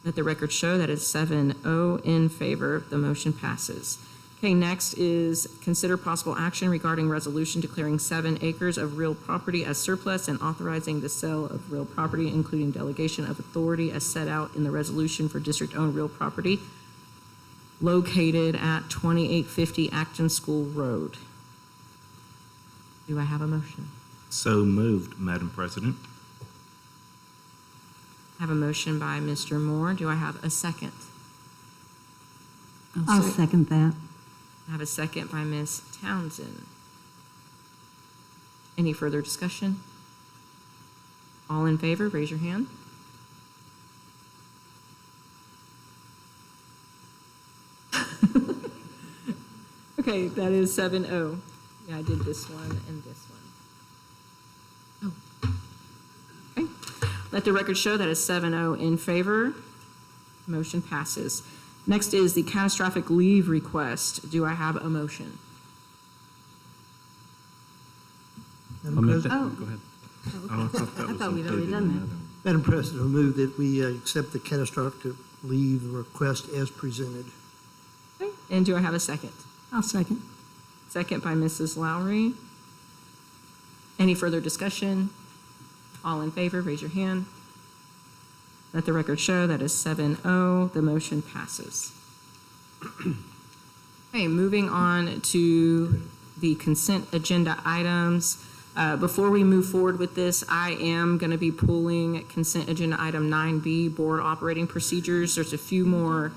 Let the record show that it's 7-0 in favor. The motion passes. Okay, next is consider possible action regarding resolution declaring 7 acres of real property as surplus and authorizing the sale of real property, including delegation of authority as set out in the resolution for district-owned real property located at 2850 Acton School Road. Do I have a motion? So moved, Madam President. I have a motion by Mr. Moore. Do I have a second? I'll second that. I have a second by Ms. Townsend. Any further discussion? All in favor, raise your hand. Okay, that is 7-0. Yeah, I did this one and this one. Oh. Okay. Let the record show that is 7-0 in favor. Motion passes. Next is the catastrophic leave request. Do I have a motion? Madam President? Oh. Go ahead. I thought we'd already done that. Madam President, I move that we accept the catastrophic leave request as presented. Okay. And do I have a second? I'll second. Second by Mrs. Lowry. Any further discussion? All in favor, raise your hand. Let the record show that is 7-0. The motion passes. Okay, moving on to the consent agenda items. Before we move forward with this, I am going to be pulling consent agenda item 9B, board operating procedures. There's a few more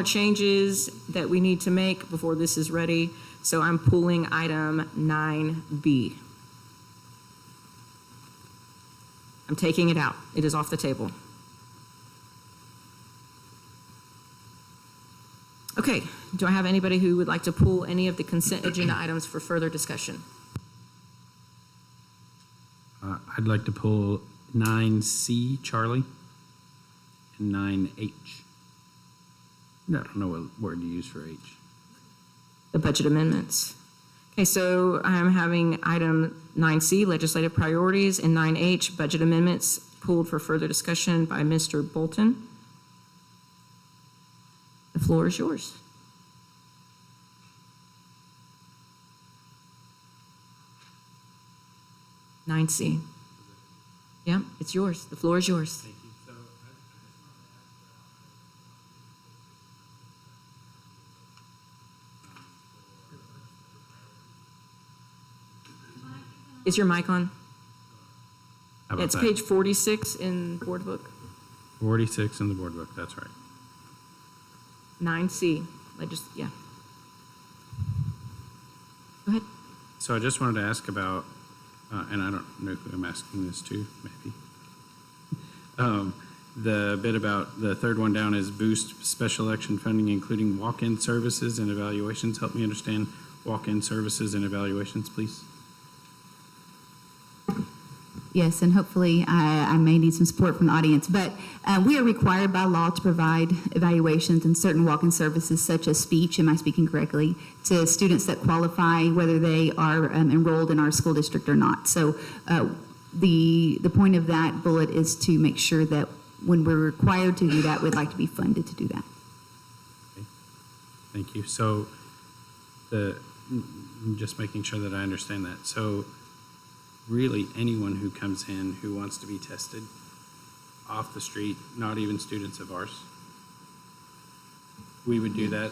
changes that we need to make before this is ready. So I'm pulling item 9B. I'm taking it out. It is off the table. Okay, do I have anybody who would like to pull any of the consent agenda items for further discussion? I'd like to pull 9C, Charlie, and 9H. I don't know what word to use for H. The budget amendments. Okay, so I'm having item 9C, legislative priorities, and 9H, budget amendments, pulled for further discussion by Mr. Bolton. The floor is yours. Nine C. Yeah, it's yours. The floor is yours. Is your mic on? How about It's that? page 46 in board book. 46 in the board book, that's right. 9C, yeah. Go ahead. So I just wanted to ask about, and I don't know who I'm asking this to, maybe. The bit about the third one down is boost special election funding, including walk-in services and evaluations. Help me understand walk-in services and evaluations, please. Yes, and hopefully I may need some support from the audience, but we are required by law to provide evaluations and certain walk-in services such as speech, am I speaking correctly, to students that qualify whether they are enrolled in our school district or not. So the point of that bullet is to make sure that when we're required to do that, we'd like to be funded to do that. Okay. Thank you. So I'm just making sure that I understand that. So really anyone who comes in who wants to be tested off the street, not even students of ours, we would do that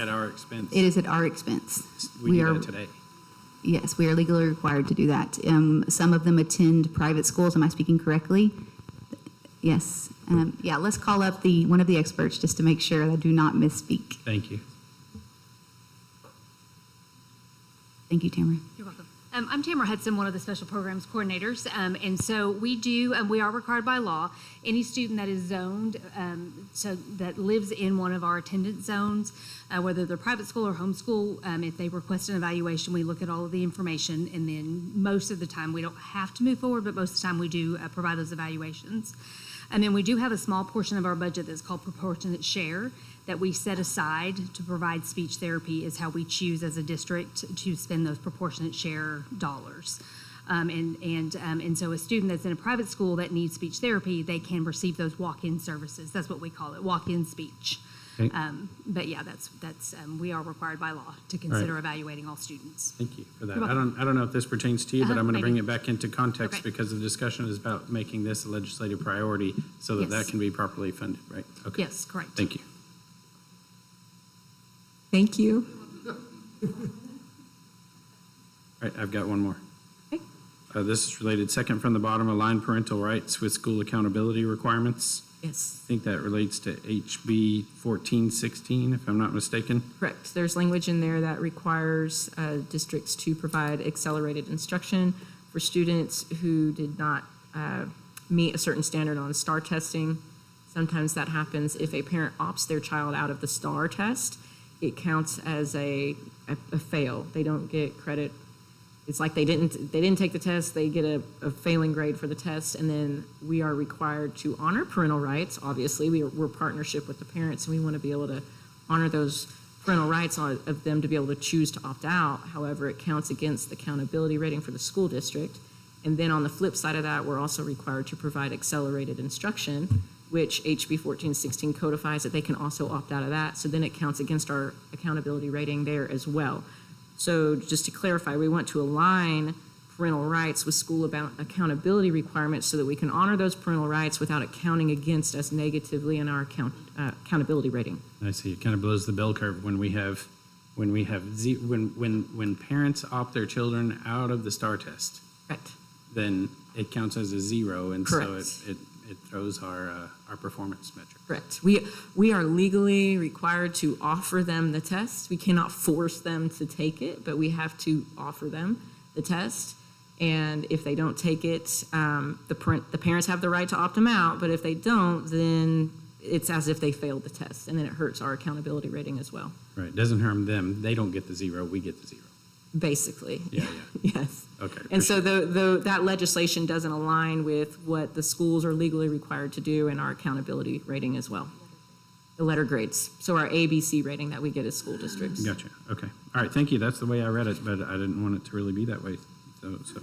at our expense. It is at our expense. We do that today. Yes, we are legally required to do that. Some of them attend private schools. Am I speaking correctly? Yes. Yeah, let's call up one of the experts just to make sure I do not misspeak. Thank you. Thank you, Tamara. You're welcome. I'm Tamara Hudson, one of the special programs coordinators, and so we are required by law, any student that is zoned, so that lives in one of our attendance zones, whether they're private school or homeschool, if they request an evaluation, we look at all of the information, and then most of the time, we don't have to move forward, but most of the time we do provide those evaluations. And then we do have a small portion of our budget that's called proportionate share that we set aside to provide speech therapy, is how we choose as a district to spend those proportionate share dollars. And so a student that's in a private school that needs speech therapy, they can receive those walk-in services. That's what we call it, walk-in speech. Okay. But yeah, that's we are required by law to consider evaluating all students. Thank you for that. You're I don't know if this pertains to you, but I'm going to bring maybe. it back into context Okay. because the discussion is about making this a legislative priority so that Yes. that can be properly funded, right? Okay. Yes, correct. Thank you. Thank you. All right, I've got one more. Okay. This is related, second from the bottom, align parental rights with school accountability requirements. Yes. I think that relates to HB 1416, if I'm not mistaken. Correct. There's language in there that requires districts to provide accelerated instruction for students who did not meet a certain standard on STAR testing. Sometimes that happens if a parent opts their child out of the STAR test. It counts as a fail. They don't get credit. It's like they didn't take the test, they get a failing grade for the test, and then we are required to honor parental rights. Obviously, we're partnership with the parents, and we want to be able to honor those parental rights of them to be able to choose to opt out. However, it counts against the accountability rating for the school district. And then on the flip side of that, we're also required to provide accelerated instruction, which HB 1416 codifies that they can also opt out of that. So then it counts against our accountability rating there as well. So just to clarify, we want to align parental rights with school accountability requirements so that we can honor those parental rights without it counting against us negatively in our accountability rating. I see. It kind of blows the bell curve when when parents opt their children out of the STAR test. Correct. Then it counts as a zero, and Correct. so it throws our performance metric. Correct. We are legally required to offer them the test. We cannot force them to take it, but we have to offer them the test. And if they don't take it, the parents have the right to opt them out. But if they don't, then it's as if they failed the test, and then it hurts our accountability rating as well, Right, doesn't harm them. They don't get the 0, we get the 0. basically. Yeah. Yes. Okay. And so that legislation doesn't align with what the schools are legally required to do in our accountability rating as well. The letter grades, so our ABC rating that we get as school districts. Gotcha, okay. All right, thank you. That's the way I read it, but I didn't want it to really be that way. So.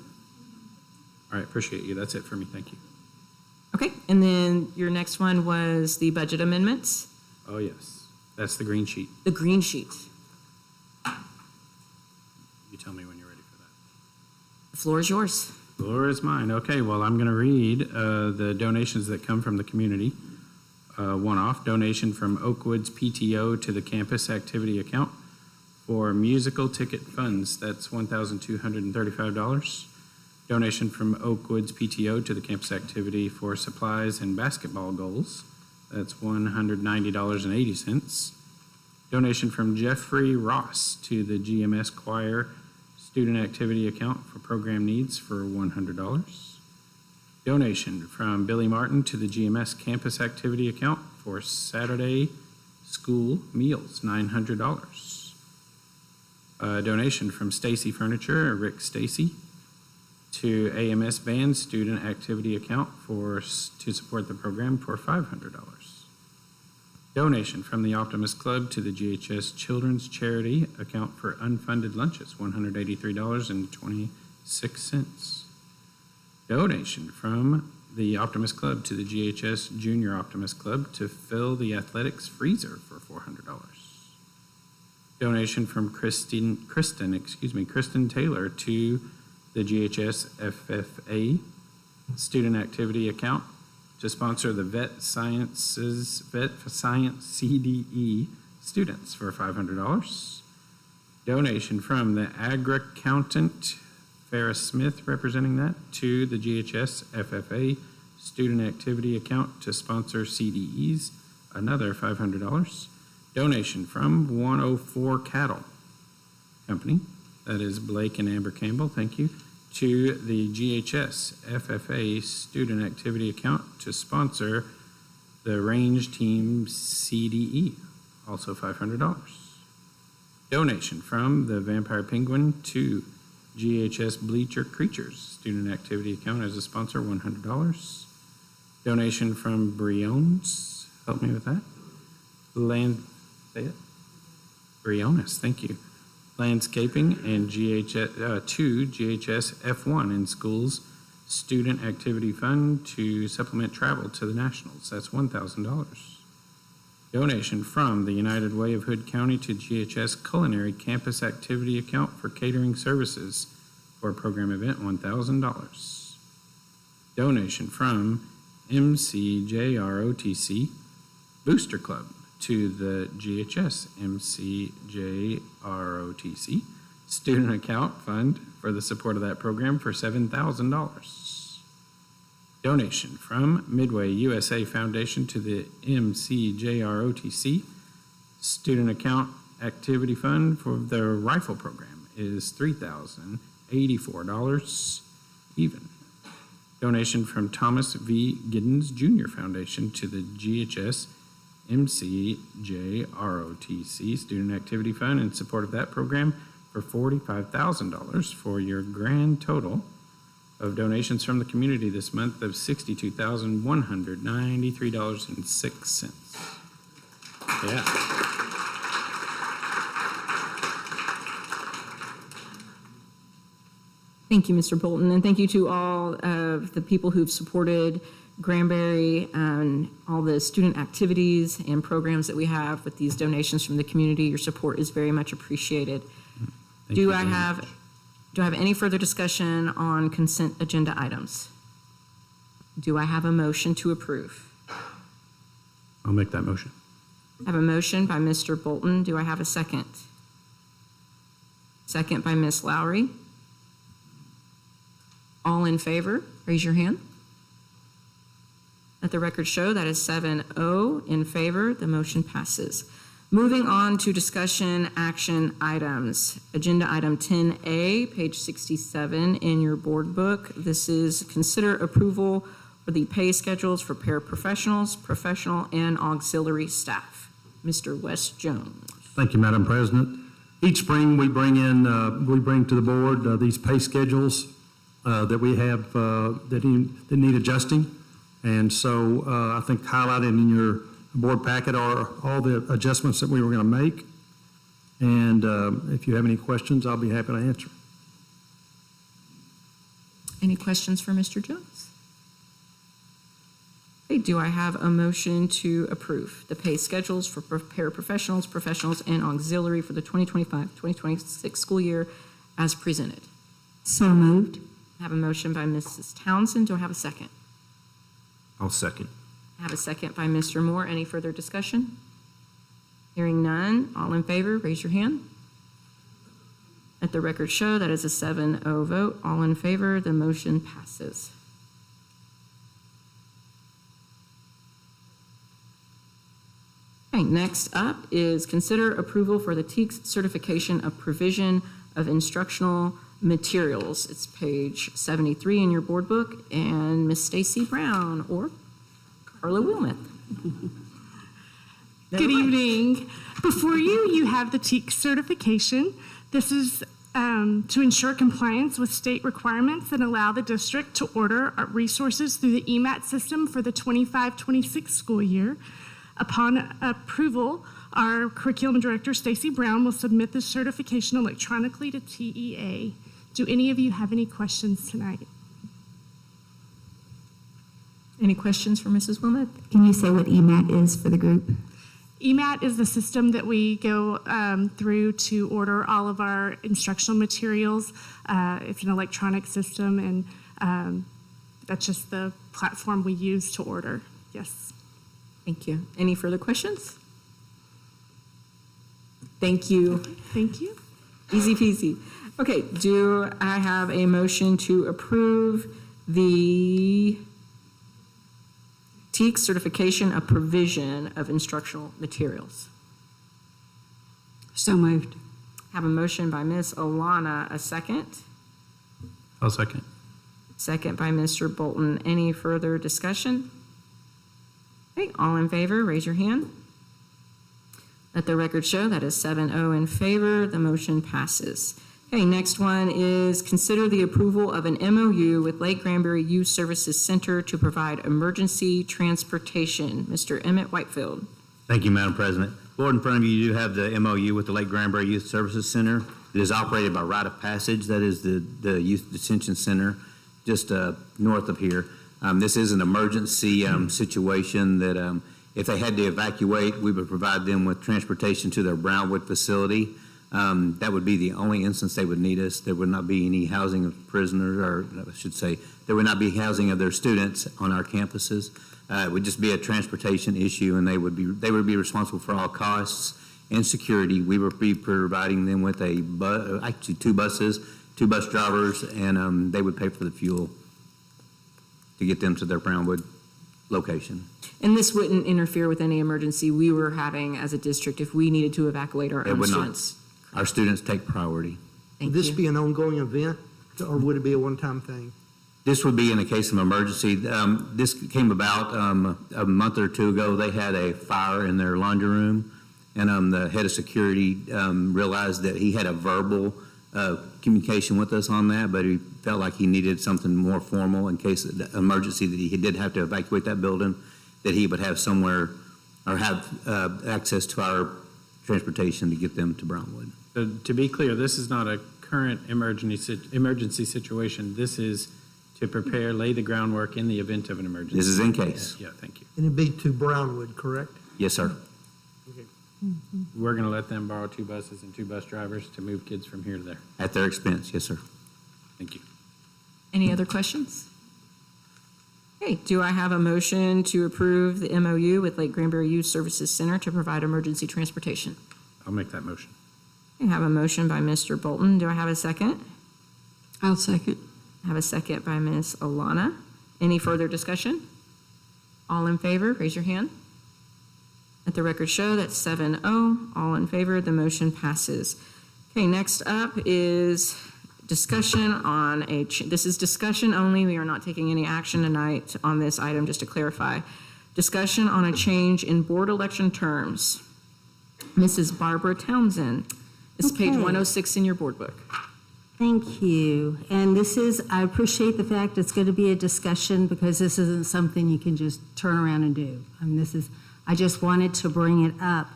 All right, appreciate you. That's it for me. Thank you. Okay, and then your next one was the budget amendments, Oh, yes. That's the green sheet. the green sheet. You tell me when you're ready for that. The floor is yours. Floor is mine. Okay, well, I'm going to read the donations that come from the community. One-off donation from Oakwoods PTO to the campus activity account for musical ticket funds. That's $1,235. Donation from Oakwoods PTO to the campus activity for supplies and basketball goals. That's $190.80. Donation from Jeffrey Ross to the GMS Choir student activity account for program needs for $100. Donation from Billy Martin to the GMS campus activity account for Saturday school meals, $900. Donation from Stacy Furniture, Rick Stacy, to AMS band student activity account to support the program for $500. Donation from the Optimist Club to the GHS Children's Charity account for unfunded lunches, $183.26. Donation from the Optimist Club to the GHS Junior Optimist Club to fill the athletics freezer for $400. Donation from Kristen Taylor to the GHS FFA student activity account to sponsor the Vet Science CDE students for $500. Donation from the Agri-Accountant Ferris Smith, representing that, to the GHS FFA student activity account to sponsor CDEs, another $500. Donation from 104 Cattle Company, that is Blake and Amber Campbell, thank you, to the GHS FFA student activity account to sponsor the Range Team CDE, also $500. Donation from the Vampire Penguin to GHS Bleacher Creatures student activity account as a sponsor, $100. Donation from Briones, help me with that. Say it? Briones, thank you. Landscaping and GHS, to GHS F1 in schools student activity fund to supplement travel to the Nationals. That's $1,000. Donation from the United Way of Hood County to GHS Culinary Campus Activity Account for catering services for a program event, $1,000. Donation from MCJROTC Booster Club to the GHS MCJROTC student account fund for the support of that program for $7,000. Donation from Midway USA Foundation to the MCJROTC student account activity fund for their rifle program is $3,084 even. Donation from Thomas V. Giddens Jr. Foundation to the GHS MCJROTC Student Activity Fund in support of that program for $45,000 for your grand total of donations from the community this month of $62,193.06. Yeah. Thank you, Mr. Bolton, and thank you to all of the people who've supported Granbury and all the student activities and programs that we have with these donations from the community. Your support is very much appreciated. Do I have any further discussion on consent agenda items? Do I have a motion to approve? I'll make that motion. I have a motion by Mr. Bolton. Do I have a second? Second by Ms. Lowry. All in favor, raise your hand. Let the record show that is 7-0 in favor. The motion passes. Moving on to discussion action items. Agenda item 10A, page 67 in your board book. This is consider approval for the pay schedules for paraprofessionals, professional, and auxiliary staff. Mr. Wes Jones. Thank you, Madam President. Each spring, we bring to the board these pay schedules that we have that need adjusting. And so I think highlighted in your board packet are all the adjustments that we were going to make. And if you have any questions, I'll be happy to answer. Any questions for Mr. Jones? Okay, do I have a motion to approve the pay schedules for paraprofessionals, professionals, and auxiliary for the 2025-2026 school year as presented? So moved. I have a motion by Mrs. Townsend. Do I have a second? I'll second. I have a second by Mr. Moore. Any further discussion? Hearing none, all in favor, raise your hand. Let the record show that is a 7-0 vote. All in favor, the motion passes. Okay, next up is consider approval for the TEACS certification of provision of instructional materials. It's page 73 in your board book, and Miss Stacy Brown or Carla Wilmuth. Good evening. Before you, you have the TEACS certification. This is to ensure compliance with state requirements and allow the district to order resources through the EMAT system for the 25-26 school year. Upon approval, our curriculum director, Stacy Brown, will submit this certification electronically to TEA. Do any of you have any questions tonight? Any questions for Mrs. Wilmuth? Can you say what EMAT is for the group? EMAT is the system that we go through to order all of our instructional materials. It's an electronic system, and that's just the platform we use to order. Yes. Thank you. Any further questions? Thank you. Thank you. Easy peasy. Okay, do I have a motion to approve the TEACS certification of provision of instructional materials? So moved. Have a motion by Ms. Alana, a second. I'll second. Second by Mr. Bolton. Any further discussion? Okay, all in favor, raise your hand. Let the record show that is 7-0 in favor. The motion passes. Okay, next one is consider the approval of an MOU with Lake Granbury Youth Services Center to provide emergency transportation. Mr. Emmett Whitefield. Thank you, Madam President. Board, in front of you, you have the MOU with the Lake Granbury Youth Services Center. It is operated by Rite of Passage. That is the Youth Detention Center just north of here. This is an emergency situation that if they had to evacuate, we would provide them with transportation to their Brownwood facility. That would be the only instance they would need us. There would not be any housing of prisoners, or I should say, there would not be housing of their students on our campuses. It would just be a transportation issue, and they would be responsible for all costs and security. We would be providing them with actually two bus drivers, and they would pay for the fuel to get them to their Brownwood location. And this wouldn't interfere with any emergency we were having as a district if we needed to evacuate our own students. Not. Our students take priority. Would this be an ongoing event, or would it be a one-time thing? This would be in a case of emergency. This came about a month or two ago. They had a fire in their laundry room, and the head of security realized that he had a verbal communication with us on that, but he felt like he needed something more formal in case of the emergency that he did have to evacuate that building, that he would have somewhere or have access to our transportation to get them to Brownwood. To be clear, this is not a current emergency situation. This is to prepare, lay the groundwork in the event of an emergency. This is in case. Yeah, thank you. And it'd be to Brownwood, correct? Yes, sir. Okay. We're going to let them borrow two buses and two bus drivers to move kids from here to there. At their expense, yes, sir. Thank you. Any other questions? Okay, do I have a motion to approve the MOU with Lake Granbury Youth Services Center to provide emergency transportation? I'll make that motion. I have a motion by Mr. Bolton. Do I have a second? I'll second. I have a second by Ms. Alana. Any further discussion? All in favor, raise your hand. Let the record show that's 7-0. All in favor, the motion passes. Okay, next up is discussion on this is discussion only. We are not taking any action tonight on this item, just to clarify. Discussion on a change in board election terms. Mrs. Barbara Townsend. This is page Okay. 106 in your board book. Thank you. And I appreciate the fact it's going to be a discussion because this isn't something you can just turn around and do. I just wanted to bring it up.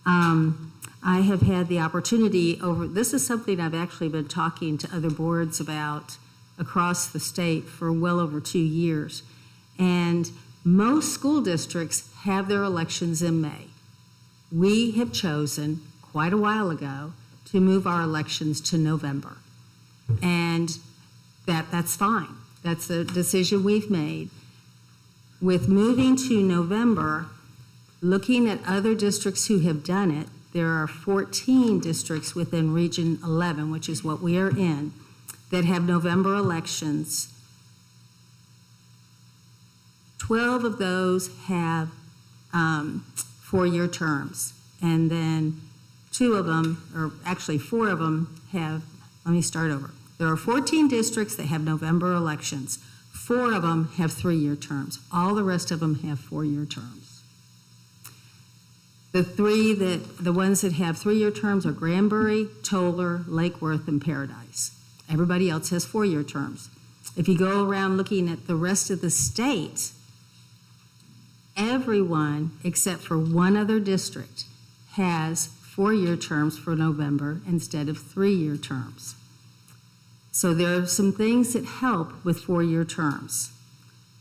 I have had the opportunity this is something I've actually been talking to other boards about across the state for well over 2 years. And most school districts have their elections in May. We have chosen quite a while ago to move our elections to November. And that's fine. That's a decision we've made. With moving to November, looking at other districts who have done it, there are 14 districts within Region 11, which is what we are in, that have November elections. 12 of those have 4-year terms, and then 2 of them, or actually 4 of them have, let me start over. There are 14 districts that have November elections. 4 of them have 3-year terms. All the rest of them have 4-year terms. The ones that have 3-year terms are Granbury, Toller, Lake Worth, and Paradise. Everybody else has 4-year terms. If you go around looking at the rest of the state, everyone except for one other district has 4-year terms for November instead of 3-year terms. So there are some things that help with 4-year terms.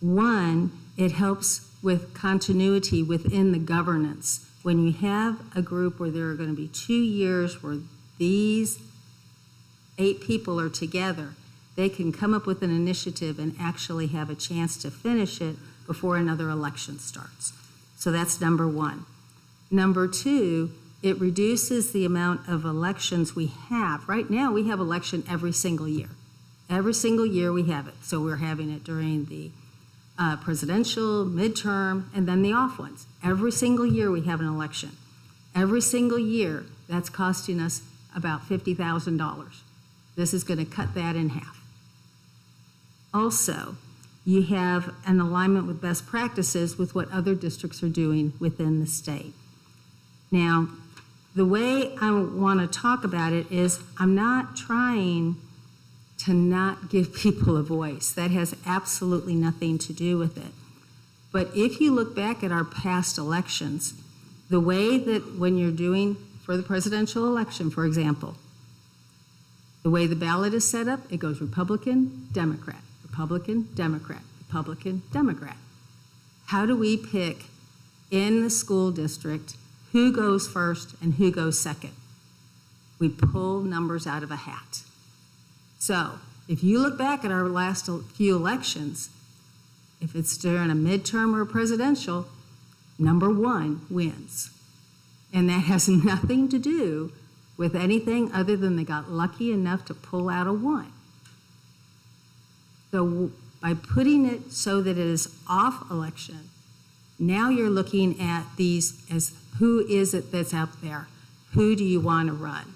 One, it helps with continuity within the governance. When you have a group where there are going to be 2 years where these 8 people are together, they can come up with an initiative and actually have a chance to finish it before another election starts. So that's number 1. Number 2, it reduces the amount of elections we have. Right now, we have election every single year. Every single year we have it. So we're having it during the presidential, midterm, and then the off ones. Every single year we have an election. Every single year, that's costing us about $50,000. This is going to cut that in half. Also, you have an alignment with best practices with what other districts are doing within the state. Now, the way I want to talk about it is I'm not trying to not give people a voice. That has absolutely nothing to do with it. But if you look back at our past elections, the way that when you're doing for the presidential election, for example, the way the ballot is set up, it goes Republican, Democrat, Republican, Democrat, Republican, Democrat. How do we pick in the school district who goes first and who goes second? We pull numbers out of a hat. So if you look back at our last few elections, if it's during a midterm or a presidential, number 1 wins. And that has nothing to do with anything other than they got lucky enough to pull out a 1. So by putting it so that it is off election, now you're looking at these as who is it that's out there? Who do you want to run?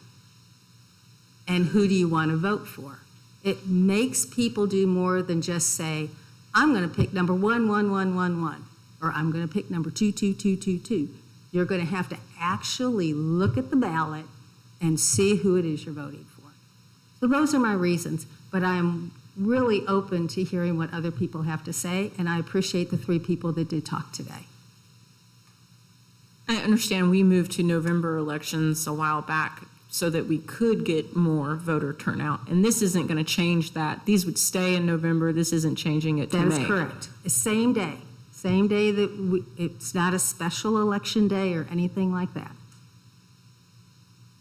And who do you want to vote for? It makes people do more than just say, I'm going to pick number 1, 1, 1, 1, 1, or I'm going to pick number 2, 2, 2, 2, 2. You're going to have to actually look at the ballot and see who it is you're voting for. So those are my reasons, but I'm really open to hearing what other people have to say, and I appreciate the 3 people that did talk today. I understand we moved to November elections a while back so that we could get more voter turnout. And this isn't going to change that. These would stay in November. This isn't changing it to May. That is correct. Same day. Same day that it's not a special election day or anything like that.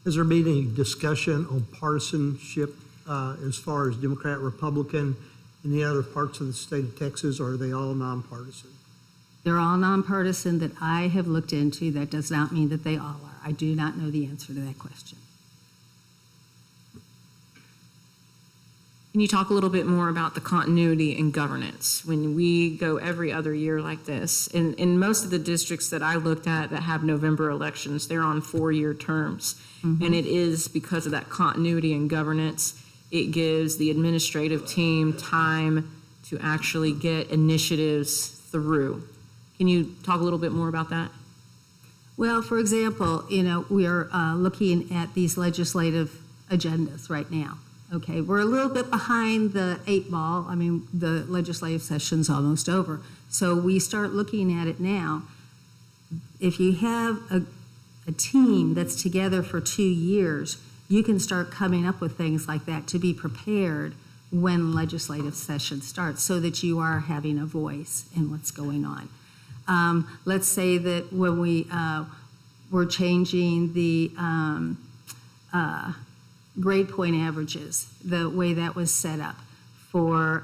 Has there been any discussion on partisanship as far as Democrat, Republican, in the other parts of the state of Texas, or are they all nonpartisan? They're all nonpartisan that I have looked into. That does not mean that they all are. I do not know the answer to that question. Can you talk a little bit more about the continuity in governance when we go every other year like this? In most of the districts that I looked at that have November elections, they're on 4-year terms. Mm-hmm. And it is because of that continuity in governance. it gives the administrative team time to actually get initiatives through. Can you talk a little bit more about that? Well, for example, we are looking at these legislative agendas right now. Okay, we're a little bit behind the 8 ball. I mean, the legislative session's almost over. So we start looking at it now. If you have a team that's together for 2 years, you can start coming up with things like that to be prepared when legislative session starts so that you are having a voice in what's going on. Let's say that when we're changing the grade point averages, the way that was set up for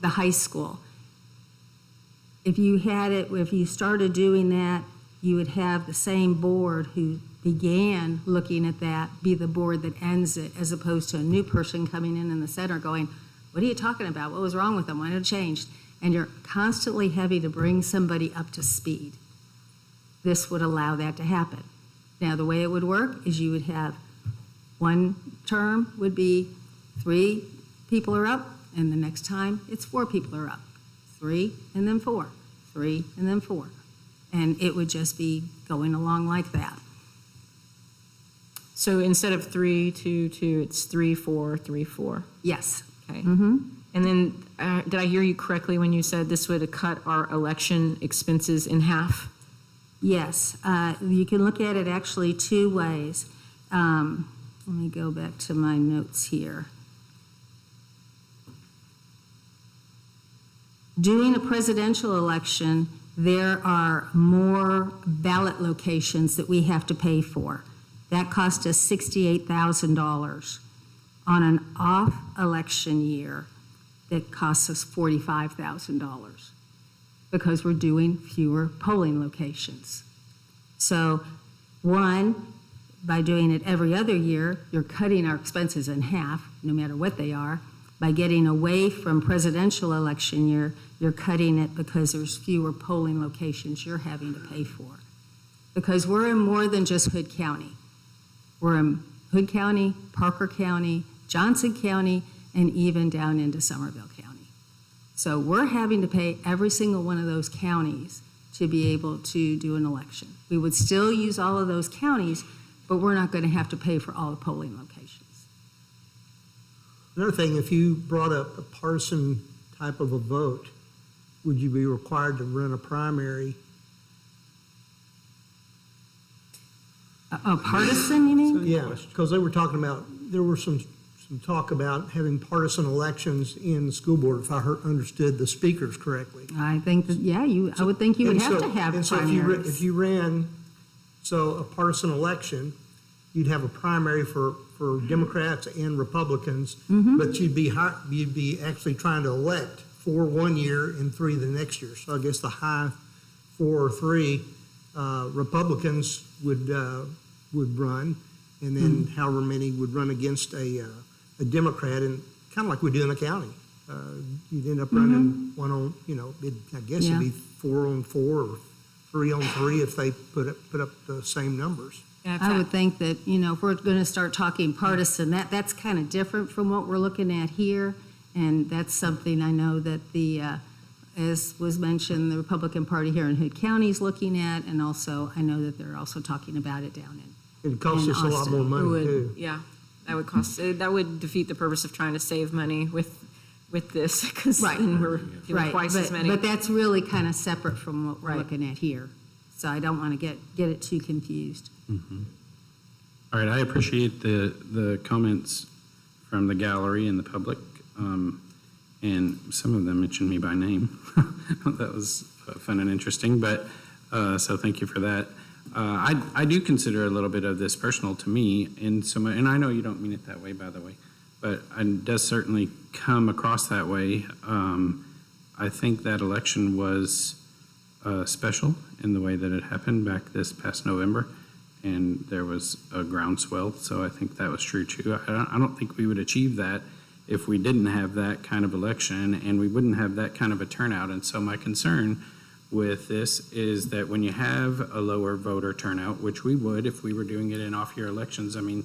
the high school. If you started doing that, you would have the same board who began looking at that be the board that ends it, as opposed to a new person coming in the center going, what are you talking about? What was wrong with them? Why did it change? And you're constantly having to bring somebody up to speed. This would allow that to happen. Now, the way it would work is you would have one term would be 3 people are up, and the next time it's 4 people are up. 3 and then 4, 3 and then 4. And it would just be going along like that. So instead of 3, 2, 2, it's 3, 4, 3, 4. Yes. Okay. Mm-hmm. And then, did I hear you correctly when you said this would cut our election expenses in half? Yes. You can look at it actually 2 ways. Let me go back to my notes here. Doing a presidential election, there are more ballot locations that we have to pay for. That cost us $68,000. On an off election year, that costs us $45,000 because we're doing fewer polling locations. So, one, by doing it every other year, you're cutting our expenses in half, no matter what they are. By getting away from presidential election year, you're cutting it because there's fewer polling locations you're having to pay for. Because we're in more than just Hood County. We're in Hood County, Parker County, Johnson County, and even down into Somerville County. So we're having to pay every single one of those counties to be able to do an election. We would still use all of those counties, but we're not going to have to pay for all the polling locations. Another thing, if you brought up a partisan type of a vote, would you be required to run a primary? A partisan, you mean? Yeah, because they were talking about, there were some talk about having partisan elections in the school board, if I understood the speakers correctly. I think that, yeah, I would think you would have to have and primaries. So if you ran, a partisan election, you'd have a primary for Democrats and Republicans, but you'd be actually trying to elect 4 one year and 3 the next year. So I guess the high 4 or 3 Republicans would run, and then however many would run against a Democrat, and kind of like we do in the county. You'd end up running one on, I guess it'd be 4 on 4 or 3 on 3 if they put up the same numbers. I would think that, if we're going to start talking partisan, that's kind of different from what we're looking at here. And that's something I know that as was mentioned, the Republican Party here in Hood County is looking at, and also I know that they're also talking about it down in It costs us a lot more money too. Yeah, that would defeat the purpose of trying to save money with this, because then we're doing twice as many. But that's really kind of separate from what we're looking at here. So I don't want to get it too confused. Mm-hmm. All right, I appreciate the comments from the gallery and the public, and some of them mentioned me by name. That was fun and interesting, but so thank you for that. I do consider a little bit of this personal to me, and I know you don't mean it that way, by the way, but it does certainly come across that way. I think that election was special in the way that it happened back this past November, and there was a groundswell, so I think that was true too. I don't think we would achieve that if we didn't have that kind of election, and we wouldn't have that kind of a turnout. And so my concern with this is that when you have a lower voter turnout, which we would if we were doing it in off-year elections, I mean,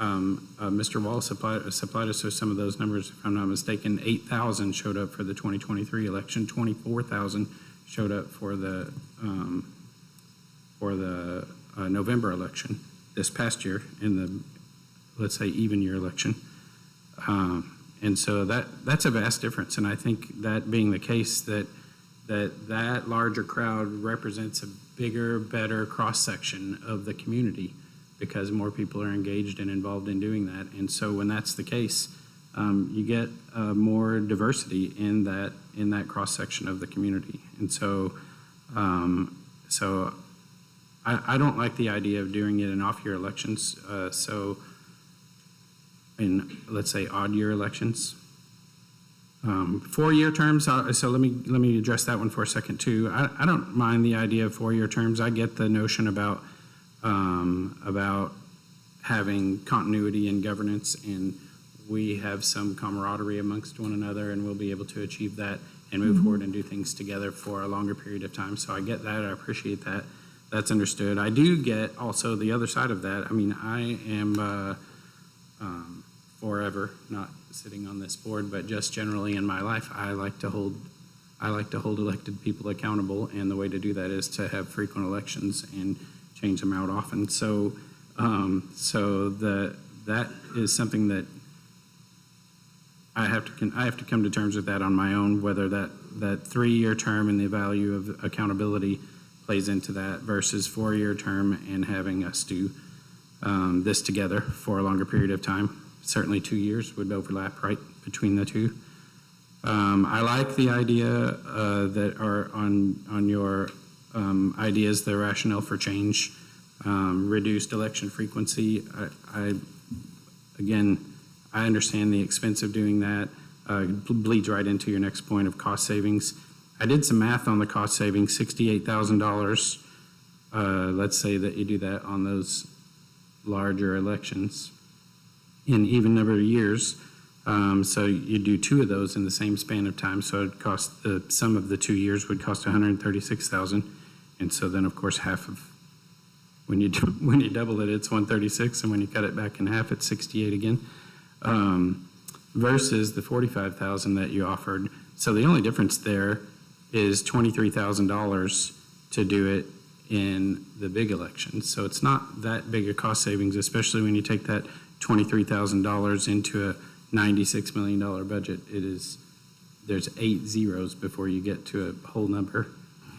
Mr. Wall supplied us with some of those numbers, if I'm not mistaken. 8,000 showed up for the 2023 election, 24,000 showed up for the November election this past year in the, let's say, even year election. And so that's a vast difference. And I think that being the case, that larger crowd represents a bigger, better cross-section of the community because more people are engaged and involved in doing that. And so when that's the case, you get more diversity in that cross-section of the community. And so, I don't like the idea of doing it in off-year elections. In, let's say, odd-year elections. 4-year terms, so let me address that one for a second too. I don't mind the idea of 4-year terms. I get the notion about having continuity in governance, and we have some camaraderie amongst one another, and we'll be able to achieve that and move forward and do things together for a longer period of time. So I get that. I appreciate that. That's understood. I do get also the other side of that. I mean, I am forever not sitting on this board, but just generally in my life, I like to hold elected people accountable, and the way to do that is to have frequent elections and change them out often. So, that is something that I have to come to terms with that on my own, whether that 3-year term and the value of accountability plays into that versus 4-year term and having us do this together for a longer period of time. Certainly 2 years would overlap right between the two. I like the idea that are on your ideas, the rationale for change, reduced election frequency. Again, I understand the expense of doing that. Bleeds right into your next point of cost savings. I did some math on the cost savings, $68,000. Let's say that you do that on those larger elections in even number of years. So you do 2 of those in the same span of time. So it cost the sum of the 2 years would cost $136,000. And so then of course half of, when you double it, it's 136, and when you cut it back in half, it's 68 again. Versus the 45,000 that you offered. So the only difference there is $23,000 to do it in the big elections. So it's not that big a cost savings, especially when you take that $23,000 into a $96 million budget. There's 8 zeros before you get to a whole number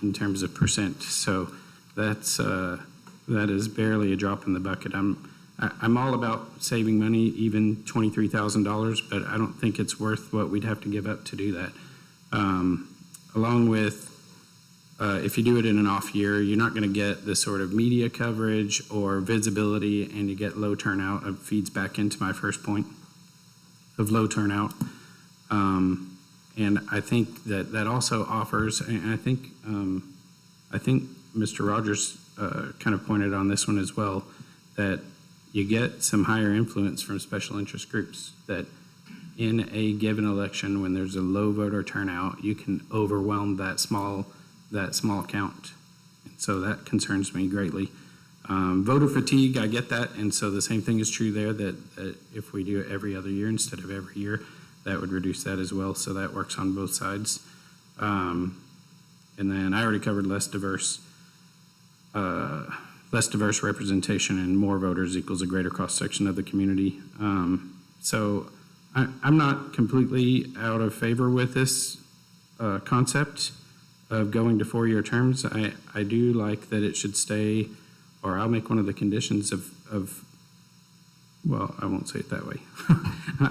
in terms of percent. So that is barely a drop in the bucket. I'm all about saving money, even $23,000, but I don't think it's worth what we'd have to give up to do that. Along with, if you do it in an off year, you're not going to get the sort of media coverage or visibility, and you get low turnout. It feeds back into my first point of low turnout. And I think that also offers, and I think Mr. Rogers kind of pointed on this one as well, that you get some higher influence from special interest groups, that in a given election when there's a low voter turnout, you can overwhelm that small count. And so that concerns me greatly. Voter fatigue, I get that, and so the same thing is true there, that if we do it every other year instead of every year, that would reduce that as well, so that works on both sides. And then I already covered less diverse representation and more voters equals a greater cross-section of the community. So I'm not completely out of favor with this concept of going to 4-year terms. I do like that it should stay, or I'll make one of the conditions of well, I won't say it that way.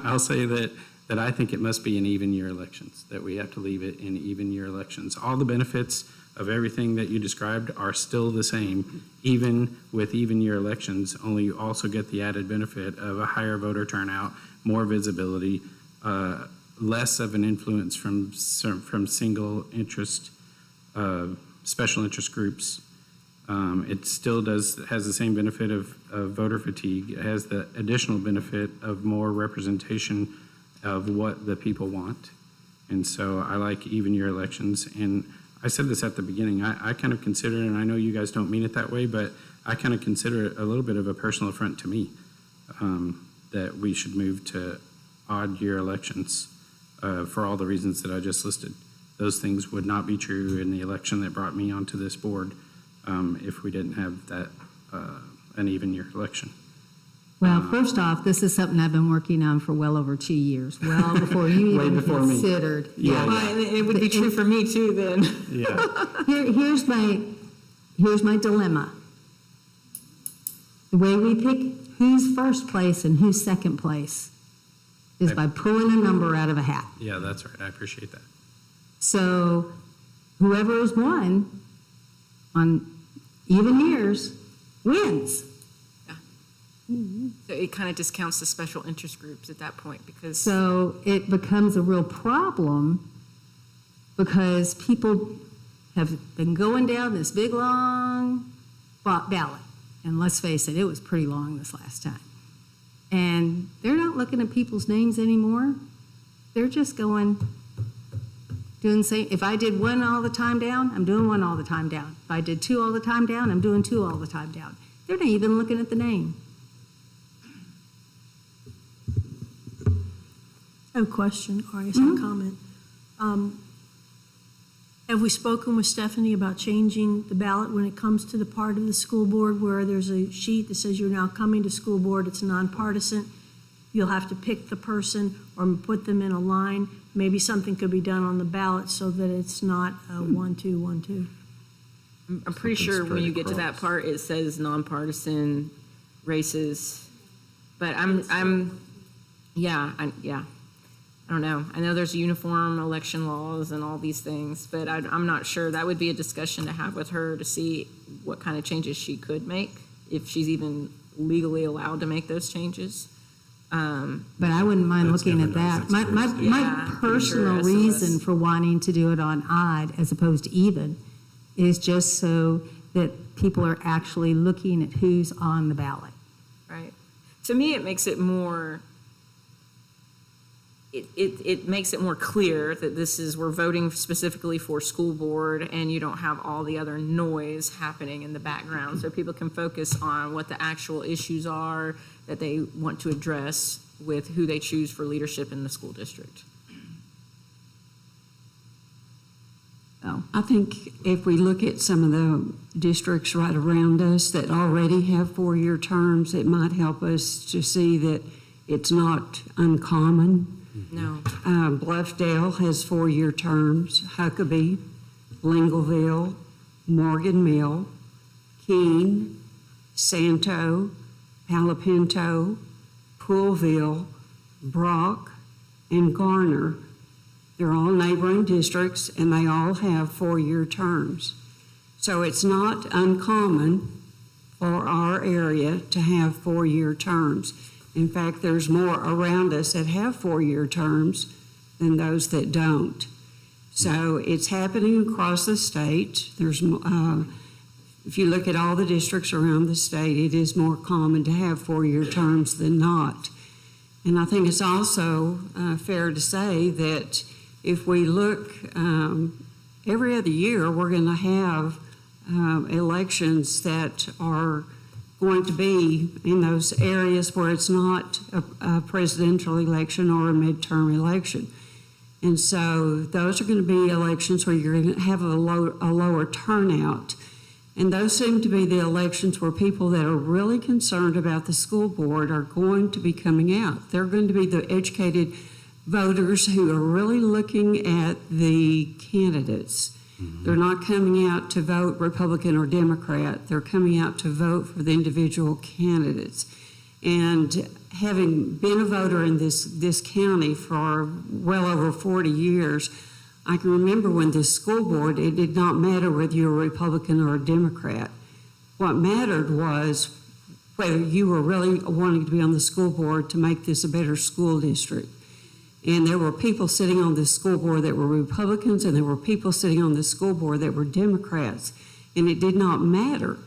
I'll say that I think it must be in even year elections, that we have to leave it in even year elections. All the benefits of everything that you described are still the same, even with even year elections, only you also get the added benefit of a higher voter turnout, more visibility, less of an influence from single interest, special interest groups. It still has the same benefit of voter fatigue. It has the additional benefit of more representation of what the people want. And so I like even year elections. And I said this at the beginning, I kind of consider it, and I know you guys don't mean it that way, but I kind of consider it a little bit of a personal affront to me. that we should move to odd year elections for all the reasons that I just listed. Those things would not be true in the election that brought me onto this board if we didn't have that an even year election. Well, first off, this is something I've been working on for well over 2 years, well before you Way even before me. considered. Yeah. Well, it would be true for me too then. Yeah. Here's my dilemma. The way we pick who's first place and who's second place is by pulling a number out of a hat. Yeah, that's right. I appreciate that. So whoever is won on even years wins. So it kind of discounts the special interest groups at that point because. So it becomes a real problem because people have been going down this big, long ballot. And let's face it, it was pretty long this last time. And they're not looking at people's names anymore. They're just doing the same. If I did one all the time down, I'm doing one all the time down. If I did two all the time down, I'm doing two all the time down. They're not even looking at the name. I have a question, or I guess a comment. Have we spoken with Stephanie about changing the ballot when it comes to the part of the school board where there's a sheet that says you're now coming to school board, it's nonpartisan? You'll have to pick the person or put them in a line. Maybe something could be done on the ballot so that it's not a 1-2, 1-2. I'm pretty sure when you get to that part, it says nonpartisan races. But I don't know. I know there's uniform election laws and all these things, but I'm not sure. That would be a discussion to have with her to see what kind of changes she could make, if she's even legally allowed to make those changes. But I wouldn't mind looking at that. My personal reason for wanting to do it on odd as opposed to even is just so that people are actually looking at who's on the ballot. Right. To me, it makes it more, it makes it more clear that we're voting specifically for school board and you don't have all the other noise happening in the background. So people can focus on what the actual issues are that they want to address with who they choose for leadership in the school district. I think if we look at some of the districts right around us that already have 4-year terms, it might help us to see that it's not uncommon. No. Bluffdale has 4-year terms, Huckabee, Lingleville, Morgan Mill, Keene, Santo, Palo Pinto, Poolville, Brock, and Garner. They're all neighboring districts, and they all have 4-year terms. So it's not uncommon for our area to have 4-year terms. In fact, there's more around us that have 4-year terms than those that don't. So it's happening across the state. There's, if you look at all the districts around the state, it is more common to have 4-year terms than not. And I think it's also fair to say that if we look every other year, we're going to have elections that are going to be in those areas where it's not a presidential election or a midterm election. And so those are going to be elections where you're going to have a lower turnout. And those seem to be the elections where people that are really concerned about the school board are going to be coming out. They're going to be the educated voters who are really looking at the candidates. They're not coming out to vote Republican or Democrat. They're coming out to vote for the individual candidates. And having been a voter in this county for well over 40 years, I can remember when this school board, it did not matter whether you were a Republican or a Democrat. What mattered was whether you were really wanting to be on the school board to make this a better school district. And there were people sitting on this school board that were Republicans, and there were people sitting on this school board that were Democrats. And it did not matter.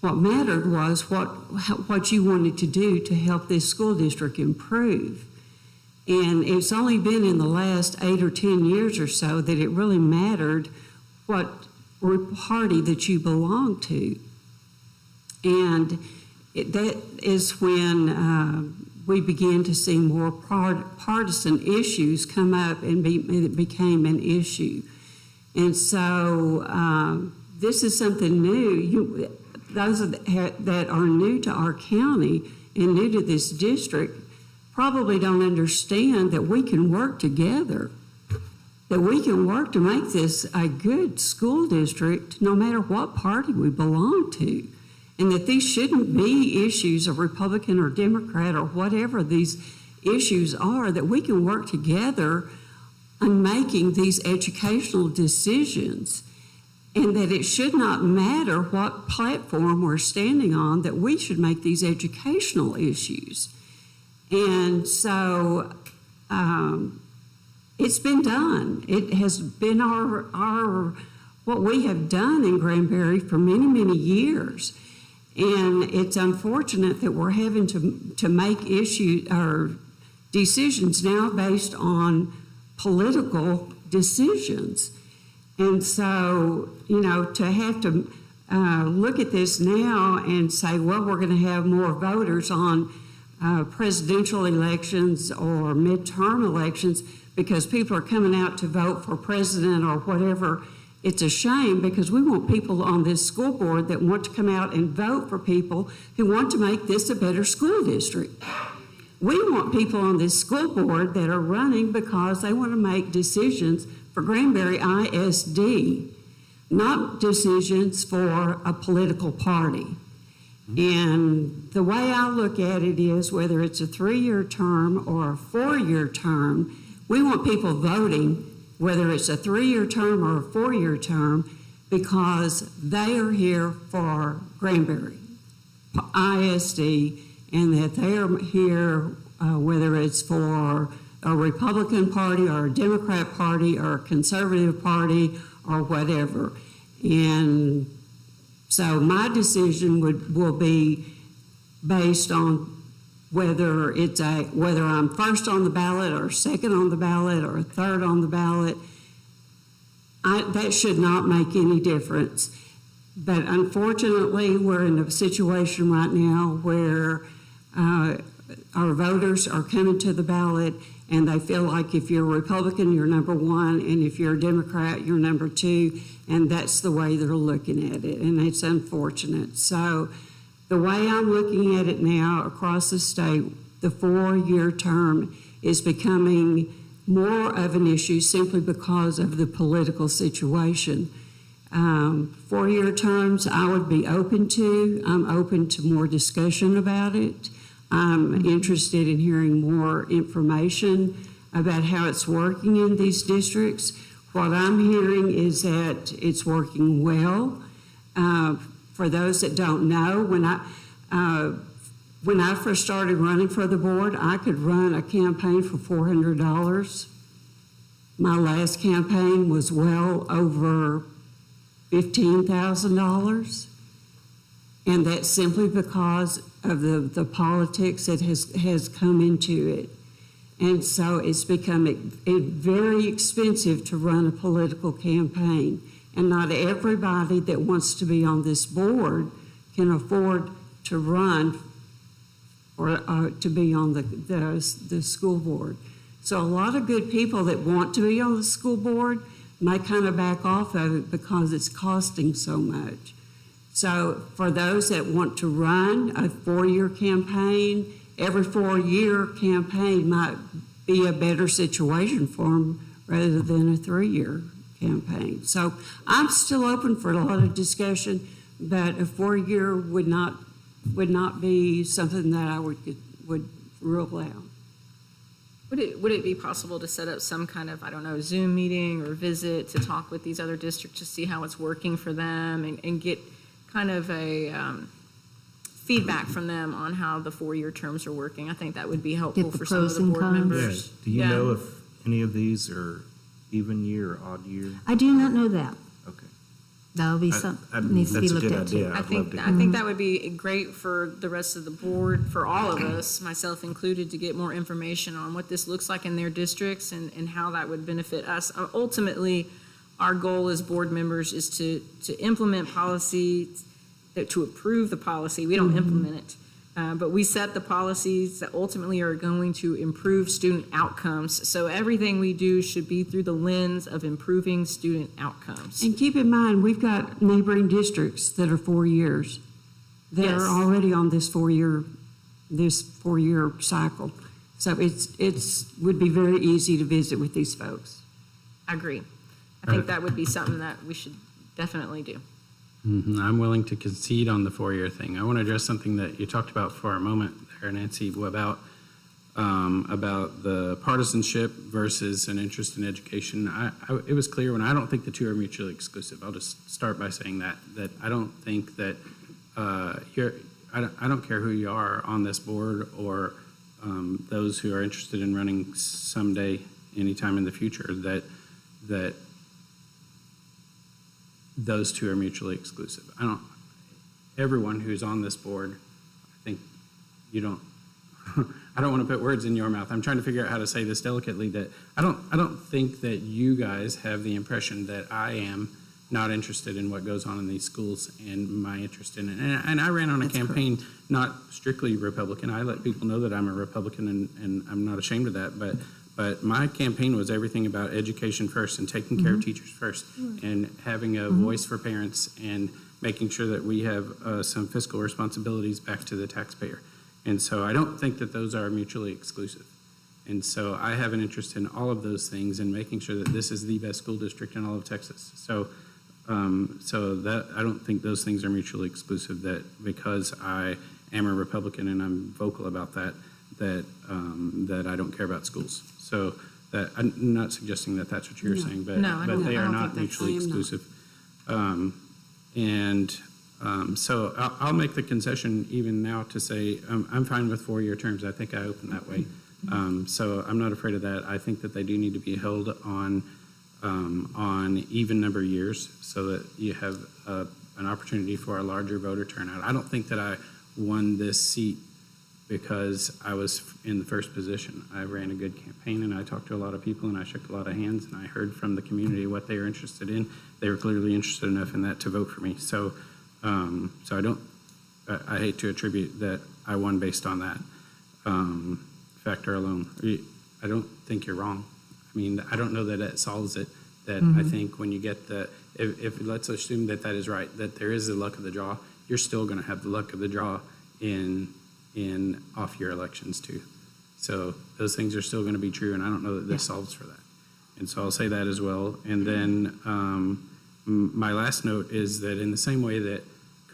What mattered was what you wanted to do to help this school district improve. And it's only been in the last 8 or 10 years or so that it really mattered what party that you belong to. And that is when we began to see more partisan issues come up and it became an issue. And so this is something new. Those that are new to our county and new to this district probably don't understand that we can work together, that we can work to make this a good school district no matter what party we belong to, and that these shouldn't be issues of Republican or Democrat or whatever these issues are, that we can work together on making these educational decisions, and that it should not matter what platform we're standing on, that we should make these educational issues. And so it's been done. It has been our what we have done in Granbury for many, many years. And it's unfortunate that we're having to make decisions now based on political decisions. And so, to have to look at this now and say, well, we're going to have more voters on presidential elections or midterm elections because people are coming out to vote for president or whatever, it's a shame, because we want people on this school board that want to come out and vote for people who want to make this a better school district. We want people on this school board that are running because they want to make decisions for Granbury ISD, not decisions for a political party. And the way I look at it is, whether it's a 3-year term or a 4-year term, we want people voting whether it's a 3-year term or a 4-year term, because they are here for Granbury ISD, and that they are here whether it's for a Republican Party or a Democrat Party or a Conservative Party or whatever. And so my decision will be based on whether I'm first on the ballot or second on the ballot or third on the ballot. That should not make any difference. But unfortunately, we're in a situation right now where our voters are coming to the ballot and they feel like if you're a Republican, you're number one, and if you're a Democrat, you're number two, and that's the way they're looking at it, and it's unfortunate. So the way I'm looking at it now across the state, the 4-year term is becoming more of an issue simply because of the political situation. 4-year terms I would be open to. I'm open to more discussion about it. I'm interested in hearing more information about how it's working in these districts. What I'm hearing is that it's working well. For those that don't know, when I first started running for the board, I could run a campaign for $400. My last campaign was well over $15,000. And that's simply because of the politics that has come into it. And so it's become very expensive to run a political campaign. And not everybody that wants to be on this board can afford to run or to be on the school board. So a lot of good people that want to be on the school board may kind of back off of it because it's costing so much. So for those that want to run a 4-year campaign, every 4-year campaign might be a better situation for them rather than a 3-year campaign. So I'm still open for a lot of discussion, but a 4-year would not be something that I would rule out. Would it be possible to set up some kind of, Zoom meeting or visit to talk with these other districts to see how it's working for them and get kind of a feedback from them on how the 4-year terms are working? I think that would be helpful for some of the board members. Yeah. Do you know if any of these are even year or odd year? I do not know that. Okay. That'll be something needs to be looked at too. I think that would be great for the rest of the board, for all of us, myself included, to get more information on what this looks like in their districts and how that would benefit us. Ultimately, our goal as board members is to implement policy, to approve the policy. We don't implement it. But we set the policies that ultimately are going to improve student outcomes. So everything we do should be through the lens of improving student outcomes. And keep in mind, we've got neighboring districts that are 4 years, that Yes. are already on this four-year cycle. So would be very easy to visit with these folks. I agree. I think that would be something that we should definitely do. I'm willing to concede on the 4-year thing. I want to address something that you talked about for a moment there, Nancy, about the partisanship versus an interest in education. It was clear when I don't think the two are mutually exclusive. I'll just start by saying that I don't think that I don't care who you are on this board or those who are interested in running someday, anytime in the future, that those two are mutually exclusive. Everyone who's on this board, I think you don't, I don't want to put words in your mouth. I'm trying to figure out how to say this delicately, that I don't think that you guys have the impression that I am not interested in what goes on in these schools and my interest in it. And I ran on a campaign, not strictly Republican. I let people know that I'm a Republican and I'm not ashamed of that, but my campaign was everything about education first and taking care of teachers first and having a voice for parents and making sure that we have some fiscal responsibilities back to the taxpayer. And so I don't think that those are mutually exclusive. And so I have an interest in all of those things and making sure that this is the best school district in all of Texas. So that I don't think those things are mutually exclusive, that because I am a Republican and I'm vocal about that I don't care about schooos. So that I'm not suggesting that that's what you're saying, but they are not mutually exclusive. So I'll make the concession even now to say I'm fine with 4-year terms. I think I opened that way. So I'm not afraid of that. I think that they do need to be held on even number of years so that you have an opportunity for a larger voter turnout. I don't think that I won this seat because I was in the first position. I ran a good campaign and I talked to a lot of people and I shook a lot of hands and I heard from the community what they were interested in. They were clearly interested enough in that to vote for me. So I hate to attribute that I won based on that factor alone. I don't think you're wrong. I mean, I don't know that it solves it. That I think when you get if let's assume that is right, that there is the luck of the draw, you're still going to have the luck of the draw in off-year elections too. So those things are still going to be true, and I don't know that this solves for that. And so I'll say that as well. And then my last note is that in the same way that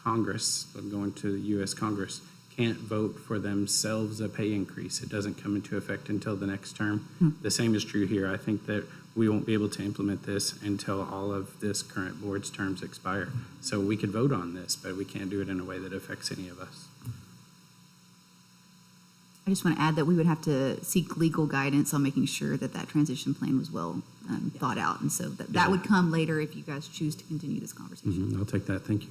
Congress, I'm going to the U.S. Congress, can't vote for themselves a pay increase. It doesn't come into effect until the next term. The same is true here. I think that we won't be able to implement this until all of this current board's terms expire. So we could vote on this, but we can't do it in a way that affects any of us. I just want to add that we would have to seek legal guidance on making sure that that transition plan was well thought out. And so that would come later if you guys choose to continue this conversation. I'll take that. Thank you.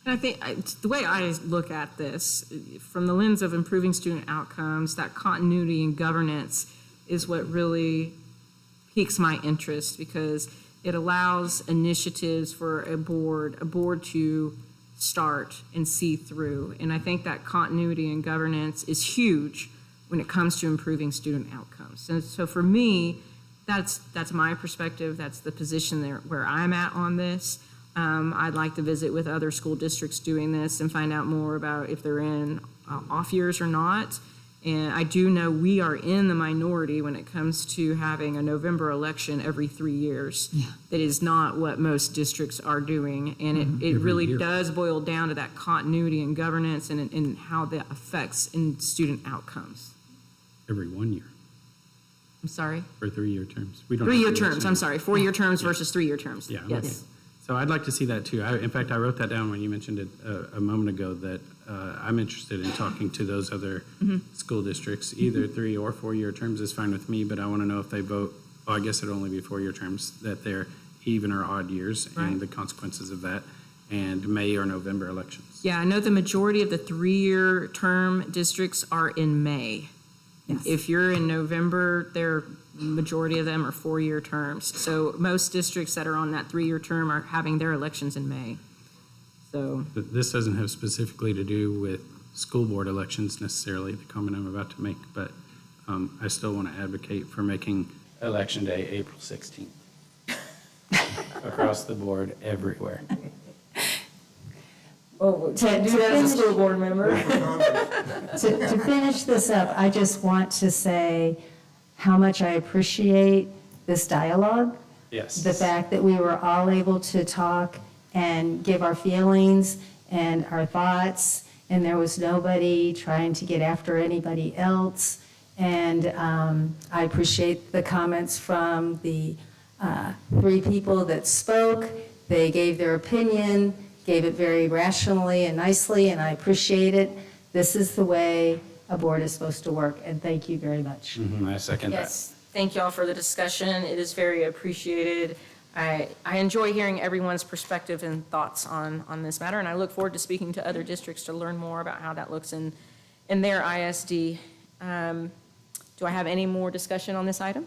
And I think the way I look at this, from the lens of improving student outcomes, that continuity and governance is what really piques my interest, because it allows initiatives for a board to start and see through. And I think that continuity and governance is huge when it comes to improving student outcomes. And so for me, that's my perspective. That's the position there where I'm at on this. I'd like to visit with other school districts doing this and find out more about if they're in off years or not. And I do know we are in the minority when it comes to having a November election every 3 years. That is not what most districts are doing. And it really does boil down to that continuity and governance and how that affects in student outcomes. Every 1 year. I'm sorry? For 3-year terms. 3-year terms, I'm sorry. 4-year terms versus 3-year terms. Yeah. Yes. So I'd like to see that too. In fact, I wrote that down when you mentioned it a moment ago, that I'm interested in talking to those other school districts. Either 3 or 4-year terms is fine with me, but I want to know if they vote, I guess it'd only be 4-year terms, that they're even or odd years and the consequences of that, and May or November elections. Yeah, I know the majority of the 3-year term districts are in May. Yes. If you're in November, they're majority of them are 4-year terms. So most districts that are on that 3-year term are having their elections in May. So But this doesn't have specifically to do with school board elections necessarily, the comment I'm about to make, but I still want to advocate for making Election Day April 16th. Across the board, everywhere. Well, Can't do that as a school board member. To finish this up, I just want to say how much I appreciate this dialogue. Yes. The fact that we were all able to talk and give our feelings and our thoughts, and there was nobody trying to get after anybody else. And I appreciate the comments from the 3 people that spoke. They gave their opinion, gave it very rationally and nicely, and I appreciate it. This is the way a board is supposed to work, and thank you very much. I second that. Yes, thank you all for the discussion. It is very appreciated. I enjoy hearing everyone's perspective and thoughts on this matter, and I look forward to speaking to other districts to learn more about how that looks in their ISD. Do I have any more discussion on this item?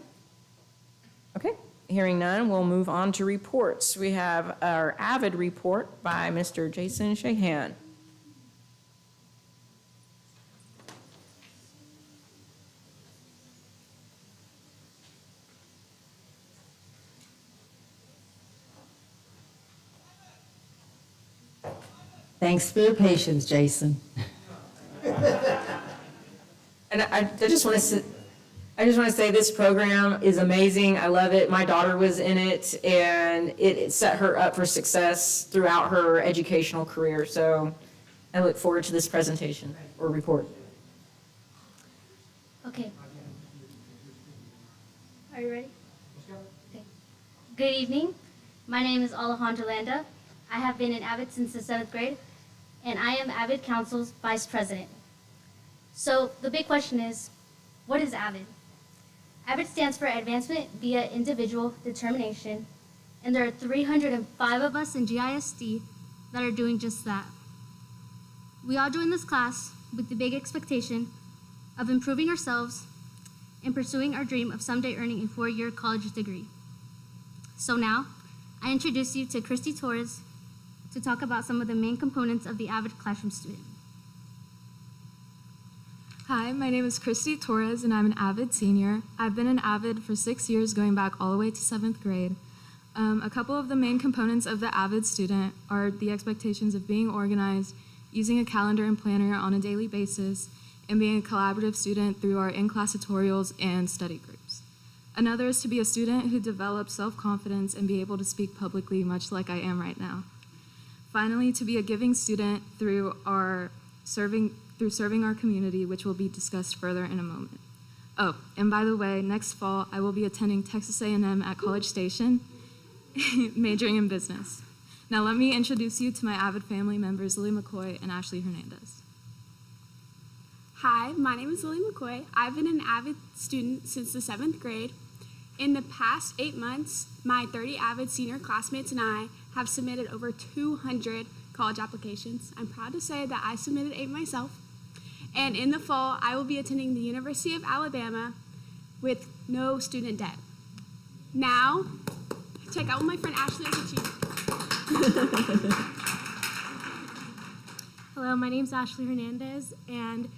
Okay, hearing none, we'll move on to reports. We have our AVID report by Mr. Jason Shahan. Thanks for your patience, Jason. And I just want to say this program is amazing. I love it. My daughter was in it, and it set her up for success throughout her educational career. So I look forward to this presentation or report. Okay. Are you ready? Okay. Good evening. My name is Alejandra Landa. I have been in AVID since the 7th grade, and I am AVID Council's Vice President. So the big question is, what is AVID? AVID stands for Advancement via Individual Determination, and there are 305 of us in GISD that are doing just that. We all join this class with the big expectation of improving ourselves and pursuing our dream of someday earning a 4-year college degree. So now, I introduce you to Christy Torres to talk about some of the main components of the AVID classroom student. Hi, my name is Christy Torres, and I'm an AVID senior. I've been an AVID for 6 years, going back all the way to 7th grade. A couple of the main components of the AVID student are the expectations of being organized, using a calendar and planner on a daily basis, and being a collaborative student through our in-class tutorials and study groups. Another is to be a student who develops self-confidence and be able to speak publicly, much like I am right now. Finally, to be a giving student through serving our community, which will be discussed further in a moment. Oh, and by the way, next fall, I will be attending Texas A&M at College Station, majoring in business. Now let me introduce you to my AVID family members, Lily McCoy and Ashley Hernandez. Hi, my name is Lily McCoy. I've been an AVID student since the 7th grade. In the past 8 months, my 30 AVID senior classmates and I have submitted over 200 college applications. I'm proud to say that I submitted 8 myself. And in the fall, I will be attending the University of Alabama with no student debt. Now, check out what my friend Ashley has achieved. Hello, my name is Ashley Hernandez, and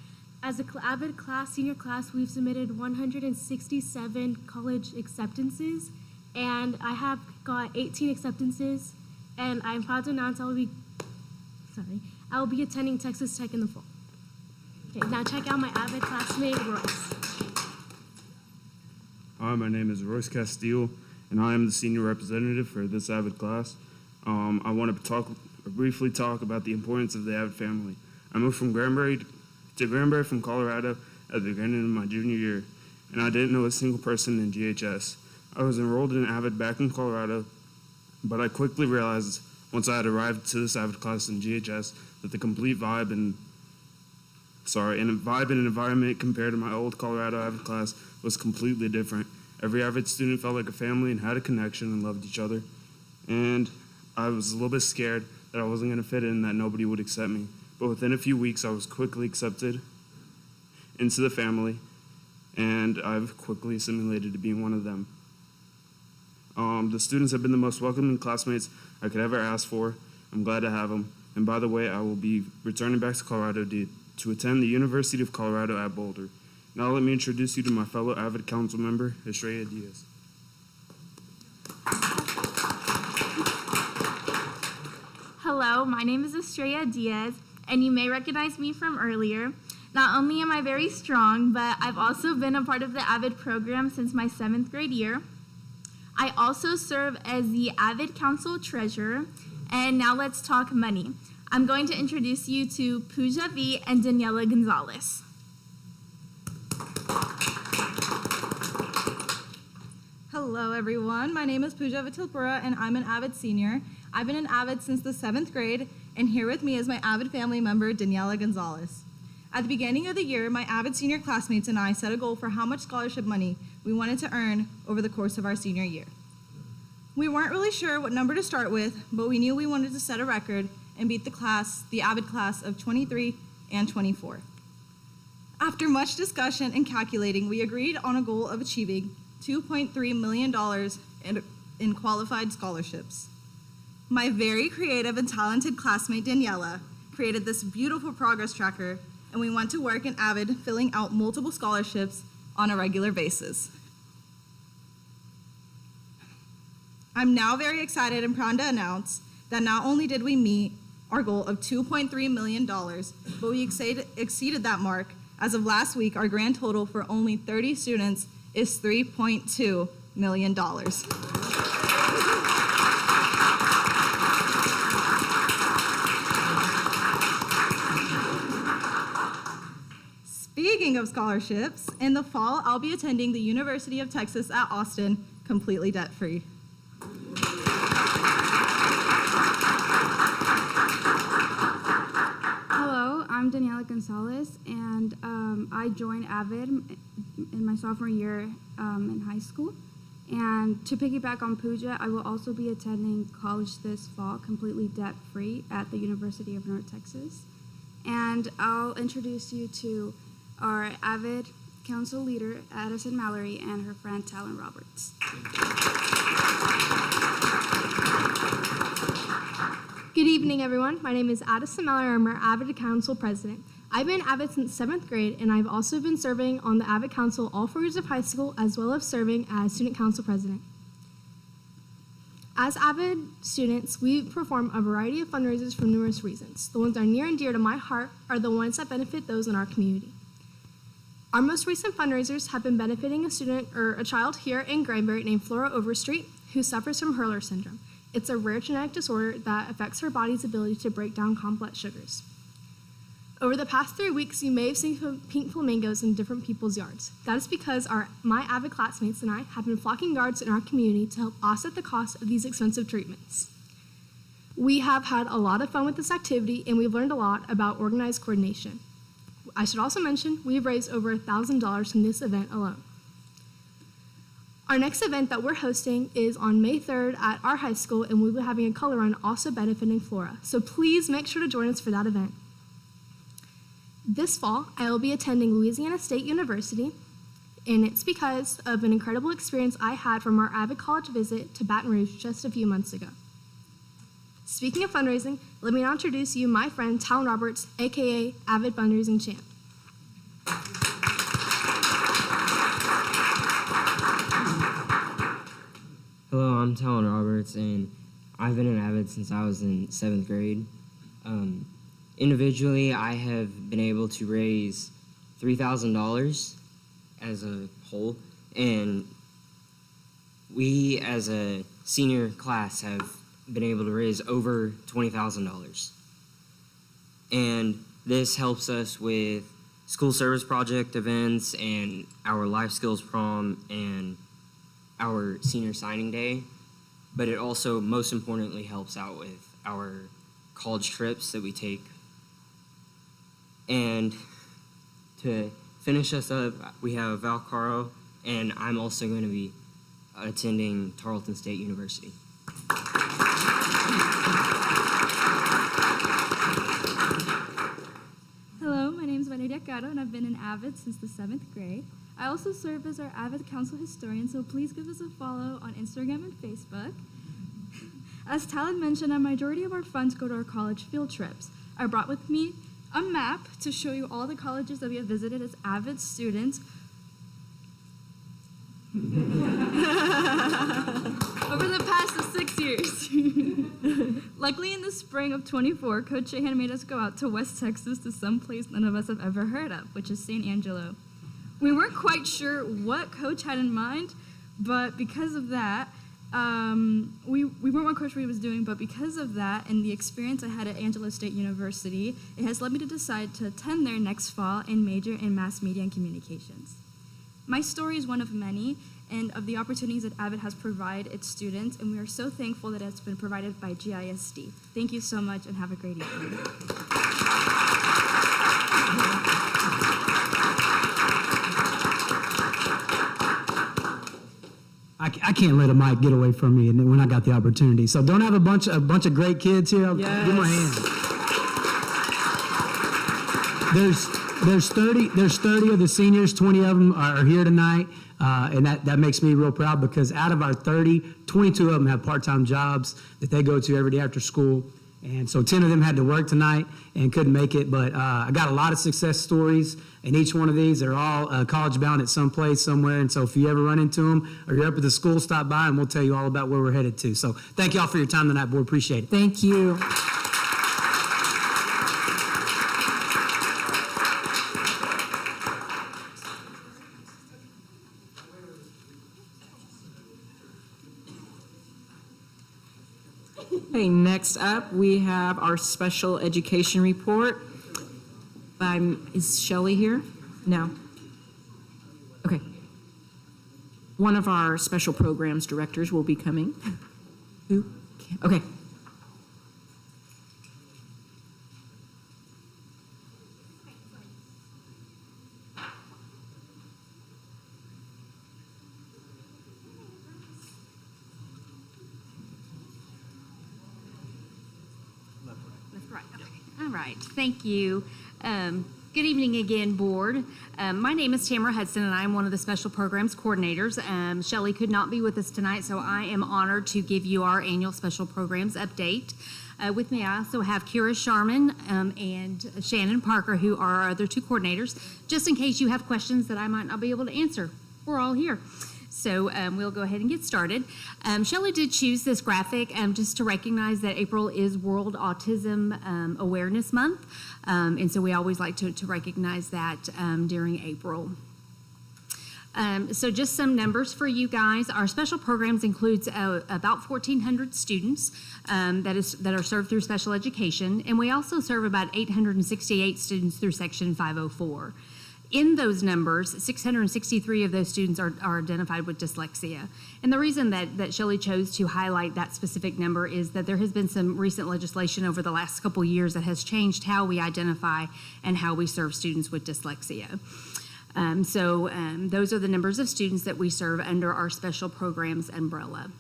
as a AVID senior class, we've submitted 167 college acceptances, and I have got 18 acceptances, and I'm proud to announce I will be attending Texas Tech in the fall. Okay, now check out my AVID classmate, Royce. Hi, my name is Royce Castile, and I am the senior representative for this AVID class. I want to briefly talk about the importance of the AVID family. I moved from Granbury from Colorado at the beginning of my junior year, and I didn't know a single person in GHS. I was enrolled in AVID back in Colorado, but I quickly realized once I had arrived to this AVID class in GHS that the complete vibe and environment compared to my old Colorado AVID class was completely different. Every AVID student felt like a family and had a connection and loved each other. And I was a little bit scared that I wasn't going to fit in, that nobody would accept me. But within a few weeks, I was quickly accepted into the family, and I've quickly assimilated to being one of them. The students have been the most welcoming classmates I could ever ask for. I'm glad to have them. And by the way, I will be returning back to Colorado to attend the University of Colorado at Boulder. Now let me introduce you to my fellow Avid Council member, Estrella Diaz. Hello, my name is Estrella Diaz, and you may recognize me from earlier. Not only am I very strong, but I've also been a part of the AVID program since my 7th grade year. I also serve as the AVID Council Treasurer, and now let's talk money. I'm going to introduce you to Pooja V. and Daniela Gonzalez. Hello, everyone. My name is Pooja Vitilpura, and I'm an AVID senior. I've been an AVID since the 7th grade, and here with me is my AVID family member, Daniela Gonzalez. At the beginning of the year, my AVID senior classmates and I set a goal for how much scholarship money we wanted to earn over the course of our senior year. We weren't really sure what number to start with, but we knew we wanted to set a record and beat the AVID class of 23 and 24. After much discussion and calculating, we agreed on a goal of achieving $2.3 million in qualified scholarships. My very creative and talented classmate Daniela created this beautiful progress tracker, and we went to work in AVID filling out multiple scholarships on a regular basis. I'm now very excited and proud to announce that not only did we meet our goal of $2.3 million, but we exceeded that mark. As of last week, our grand total for only 30 students is $3.2 million. Speaking of scholarships, in the fall, I'll be attending the University of Texas at Austin completely debt-free. Hello, I'm Daniela Gonzalez, and I joined AVID in my sophomore year in high school. And to piggyback on Pooja, I will also be attending college this fall completely debt-free at the University of North Texas. And I'll introduce you to our AVID council leader, Addison Mallory, and her friend, Talon Roberts. Good evening, everyone. My name is Addison Mallory. I'm our AVID Council president. I've been AVID since 7th grade, and I've also been serving on the AVID Council all 4 years of high school, as well as serving as student council president. As AVID students, we perform a variety of fundraisers for numerous reasons. The ones that are near and dear to my heart are the ones that benefit those in our community. Our most recent fundraisers have been benefiting a student or a child here in Granbury named Flora Overstreet, who suffers from Hurler syndrome. It's a rare genetic disorder that affects her body's ability to break down complex sugars. Over the past 3 weeks, you may have seen pink flamingos in different people's yards. That is because my AVID classmates and I have been flocking yards in our community to help offset the cost of these expensive treatments. We have had a lot of fun with this activity, and we've learned a lot about organized coordination. I should also mention we've raised over $1,000 from this event alone. Our next event that we're hosting is on May 3rd at our high school, and we'll be having a color run also benefiting Flora. So please make sure to join us for that event. This fall, I will be attending Louisiana State University, and it's because of an incredible experience I had from our AVID college visit to Baton Rouge just a few months ago. Speaking of fundraising, let me now introduce you my friend Talon Roberts, aka AVID Fundraising Champ. Hello, I'm Talon Roberts, and I've been an AVID since I was in 7th grade. Individually, I have been able to raise $3,000 as a whole, and we as a senior class have been able to raise over $20,000. And this helps us with school service project events and our life skills prom and our senior signing day, but it also most importantly helps out with our college trips that we take. And to finish us up, we have Val Caro, and I'm also going to be attending Tarleton State University. Hello, my name is Valeria Caro, and I've been an AVID since the 7th grade. I also serve as our AVID Council historian, so please give us a follow on Instagram and Facebook. As Talon mentioned, a majority of our funds go to our college field trips. I brought with me a map to show you all the colleges that we have visited as avid students. Over the past 6 years. Luckily, in the spring of 24, Coach Shahan made us go out to West Texas to some place none of us have ever heard of, which is San Angelo. We weren't quite sure what Coach had in mind, but because of that, we weren't what Coach Reed was doing, but because of that and the experience I had at Angelo State University, it has led me to decide to attend there next fall and major in mass media and communications. My story is one of many, and of the opportunities that AVID has provided its students, and we are so thankful that it's been provided by GISD. Thank you so much, and have a great evening. I can't let a mic get away from me and when I got the opportunity. So don't have a bunch of great kids here. Yes. Give them a hand. There's 30 of the seniors, 20 of them are here tonight. And that makes me real proud because out of our 30, 22 of them have part-time jobs that they go to every day after school. And so 10 of them had to work tonight and couldn't make it, but I got a lot of success stories, and each one of these are all college-bound at some place somewhere, and so if you ever run into them or you're up at the school, stop by and we'll tell you all about where we're headed to. So thank you all for your time tonight, board. Appreciate it. Thank you. Okay, next up, we have our special education report by, is Shelley here? No. Okay. One of our special programs directors will be coming. Who? Okay. All right, thank you. Good evening again, board. My name is Tamara Hudson, and I'm one of the special programs coordinators. Shelley could not be with us tonight, so I am honored to give you our annual special programs update. With me, I also have Kira Sharman and Shannon Parker, who are our other two coordinators, just in case you have questions that I might not be able to answer. We're all here. So we'll go ahead and get started. Shelley did choose this graphic just to recognize that April is World Autism Awareness Month. And so we always like to recognize that during April. So just some numbers for you guys. Our special programs includes about 1,400 students that are served through special education. And we also serve about 868 students through Section 504. In those numbers, 663 of those students are identified with dyslexia. And the reason that Shelley chose to highlight that specific number is that there has been some recent legislation over the last couple years that has changed how we identify and how we serve students with dyslexia. Those are the numbers of students that we serve under our special programs umbrella.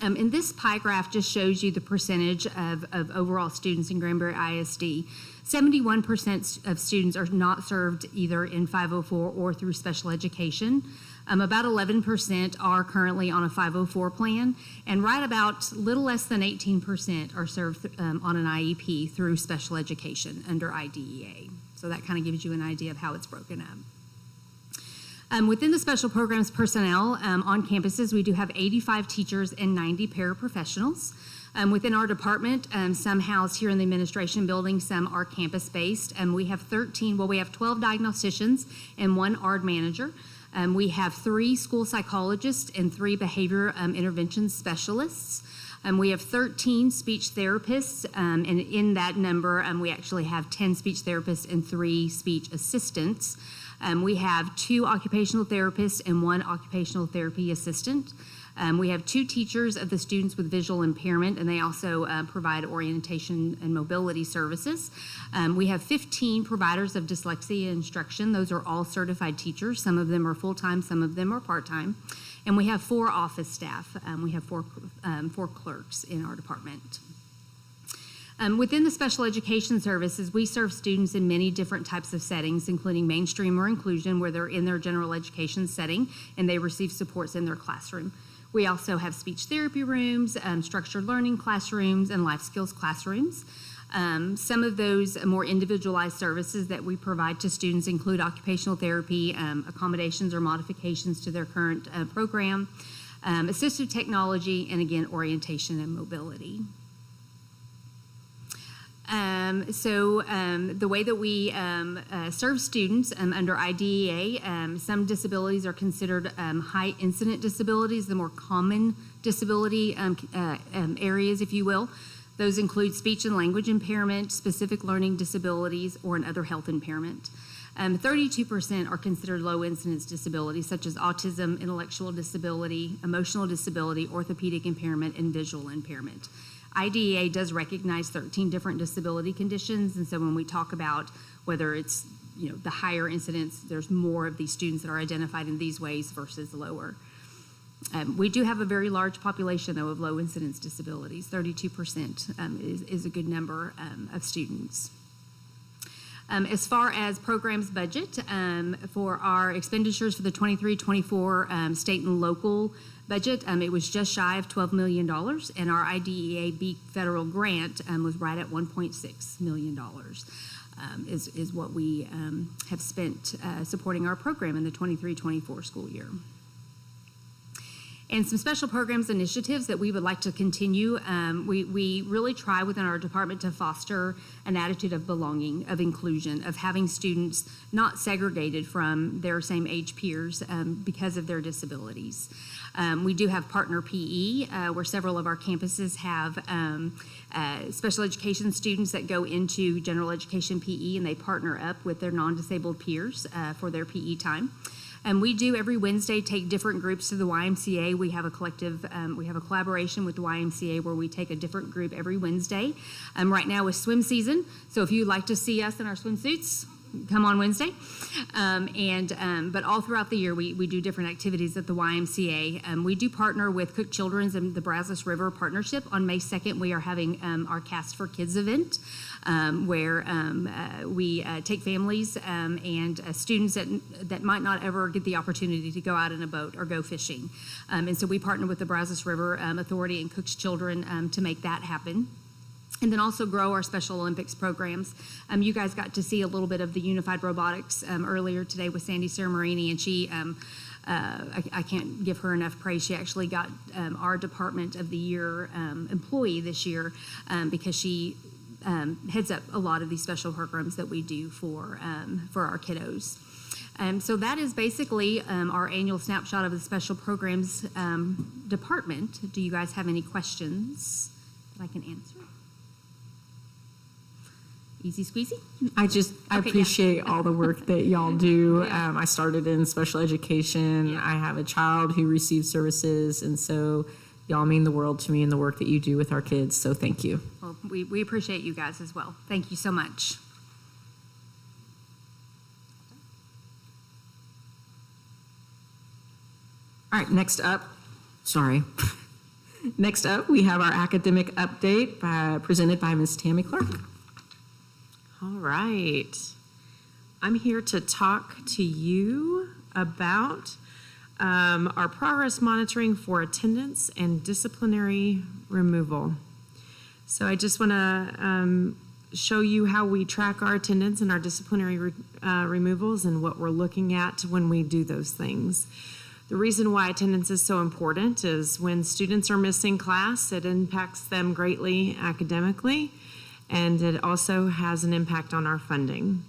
And this pie graph just shows you the percentage of overall students in Granbury ISD. 71% of students are not served either in 504 or through special education. About 11% are currently on a 504 plan, and right about little less than 18% are served on an IEP through special education under IDEA. So that kind of gives you an idea of how it's broken up. Within the special programs personnel on campuses, we do have 85 teachers and 90 paraprofessionals. Within our department, some housed here in the administration building, some are campus-based. We have 12 diagnosticians and 1 ARD manager. We have 3 school psychologists and 3 behavior intervention specialists. We have 13 speech therapists, and in that number, we actually have 10 speech therapists and 3 speech assistants. We have 2 occupational therapists and 1 occupational therapy assistant. We have 2 teachers of the students with visual impairment, and they also provide orientation and mobility services. We have 15 providers of dyslexia instruction. Those are all certified teachers. Some of them are full-time, some of them are part-time. And we have 4 office staff. We have 4 clerks in our department. Within the special education services, we serve students in many different types of settings, including mainstream or inclusion, where they're in their general education setting and they receive supports in their classroom. We also have speech therapy rooms, structured learning classrooms, and life skills classrooms. Some of those more individualized services that we provide to students include occupational therapy, accommodations or modifications to their current program, assistive technology, and again, orientation and mobility. The way that we serve students under IDEA, some disabilities are considered high incident disabilities, the more common disability areas, if you will. Those include speech and language impairment, specific learning disabilities, or another health impairment. 32% are considered low incidence disabilities, such as autism, intellectual disability, emotional disability, orthopedic impairment, and visual impairment. IDEA does recognize 13 different disability conditions, and so when we talk about whether it's the higher incidence, there's more of these students that are identified in these ways versus lower. We do have a very large population, though, of low incidence disabilities. 32% is a good number of students. As far as programs budget, for our expenditures for the 23-24 state and local budget, it was just shy of $12 million, and our IDEA federal grant was right at $1.6 million. Is what we have spent supporting our program in the 23-24 school year. And some special programs initiatives that we would like to continue. We really try within our department to foster an attitude of belonging, of inclusion, of having students not segregated from their same age peers because of their disabilities. We do have partner PE, where several of our campuses have special education students that go into general education PE, and they partner up with their non-disabled peers for their PE time. We do every Wednesday take different groups to the YMCA. We have a collaboration with the YMCA where we take a different group every Wednesday. Right now is swim season, so if you'd like to see us in our swimsuits, come on Wednesday. But all throughout the year, we do different activities at the YMCA. We do partner with Cook Children's and the Brazos River Partnership. On May 2nd, we are having our Cast for Kids event, where we take families and students that might not ever get the opportunity to go out in a boat or go fishing. And so we partner with the Brazos River Authority and Cook's Children to make that happen. And then also grow our Special Olympics programs. You guys got to see a little bit of the unified robotics earlier today with Sandy Ceramarini, and she, I can't give her enough praise. She actually got our Department of the Year employee this year because she heads up a lot of these special programs that we do for our kiddos. So that is basically our annual snapshot of the special programs department. Do you guys have any questions that I can answer? Easy squeezy? I appreciate all the work that y'all do. I started in special education. I have a child who receives services, and so y'all mean the world to me in the work that you do with our kids, so thank you. Well, we appreciate you guys as well. Thank you so much. All right, next up, we have our academic update presented by Ms. Tammy Clark. All right. I'm here to talk to you about our progress monitoring for attendance and disciplinary removal. So I just want to show you how we track our attendance and our disciplinary removals and what we're looking at when we do those things. The reason why attendance is so important is when students are missing class, it impacts them greatly academically, and it also has an impact on our funding.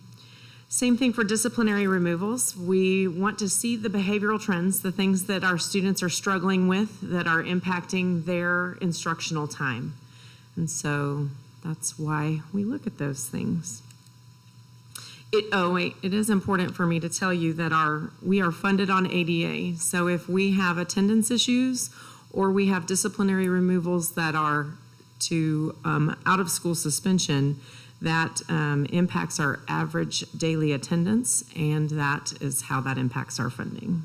Same thing for disciplinary removals. We want to see the behavioral trends, the things that our students are struggling with that are impacting their instructional time. And so that's why we look at those things. It is important for me to tell you that we are funded on ADA. So if we have attendance issues or we have disciplinary removals that are to out of school suspension, that impacts our average daily attendance, and that is how that impacts our funding.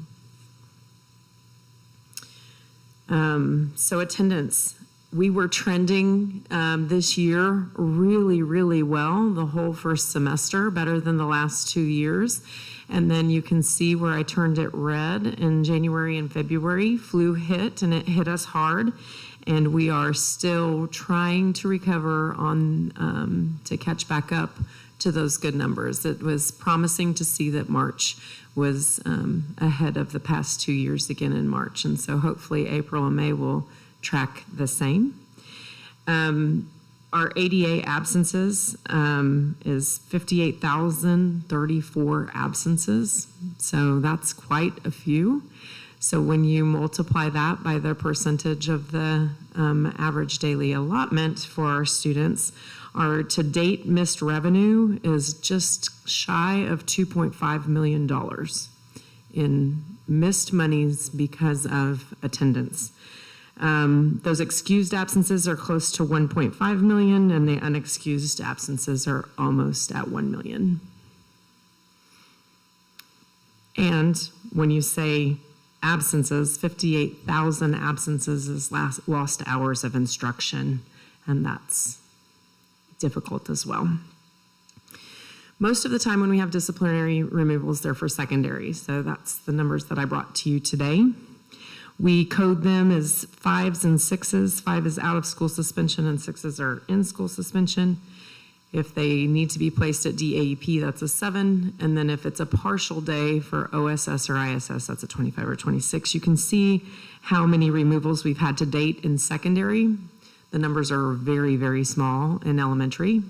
So attendance, we were trending this year really, really well the whole first semester, better than the last 2 years. And then you can see where I turned it red in January and February. Flu hit, and it hit us hard. and we are still trying to recover on, to catch back up to those good numbers. It was promising to see that March was ahead of the past 2 years again in March, and so hopefully April and May will track the same. Our ADA absences is 58,034 absences, so that's quite a few. So when you multiply that by the percentage of the average daily allotment for our students, our to-date missed revenue is just shy of $2.5 million in missed monies because of attendance. Those excused absences are close to 1.5 million, and the unexcused absences are almost at 1 million. And when you say absences, 58,000 absences is lost hours of instruction, and that's difficult as well. Most of the time when we have disciplinary removals, they're for secondary, so that's the numbers that I brought to you today. We code them as 5s and 6s. 5 is out of school suspension and 6s are in school suspension. If they need to be placed at DAEP, that's a 7. And then if it's a partial day for OSS or ISS, that's a 25 or 26. You can see how many removals we've had to date in secondary. The numbers are very, very small in elementary.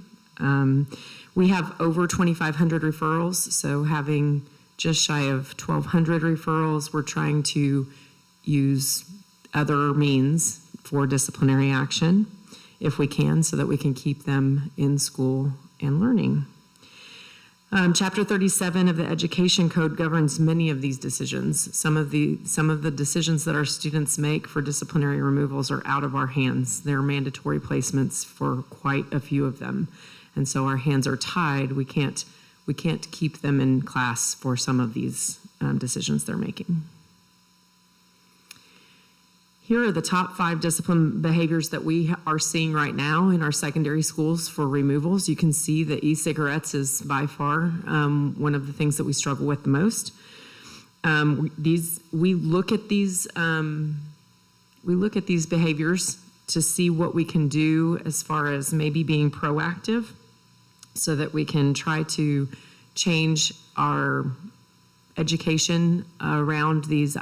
We have over 2,500 referrals, so having just shy of 1,200 referrals, we're trying to use other means for disciplinary action if we can, so that we can keep them in school and learning. Chapter 37 of the Education Code governs many of these decisions. Some of the decisions that our students make for disciplinary removals are out of our hands. They're mandatory placements for quite a few of them. And so our hands are tied. We can't keep them in class for some of these decisions they're making. Here are the top 5 discipline behaviors that we are seeing right now in our secondary schools for removals. You can see that e-cigarettes is by far one of the things that we struggle with the most. We look at these behaviors to see what we can do as far as maybe being proactive, so that we can try to change our education around these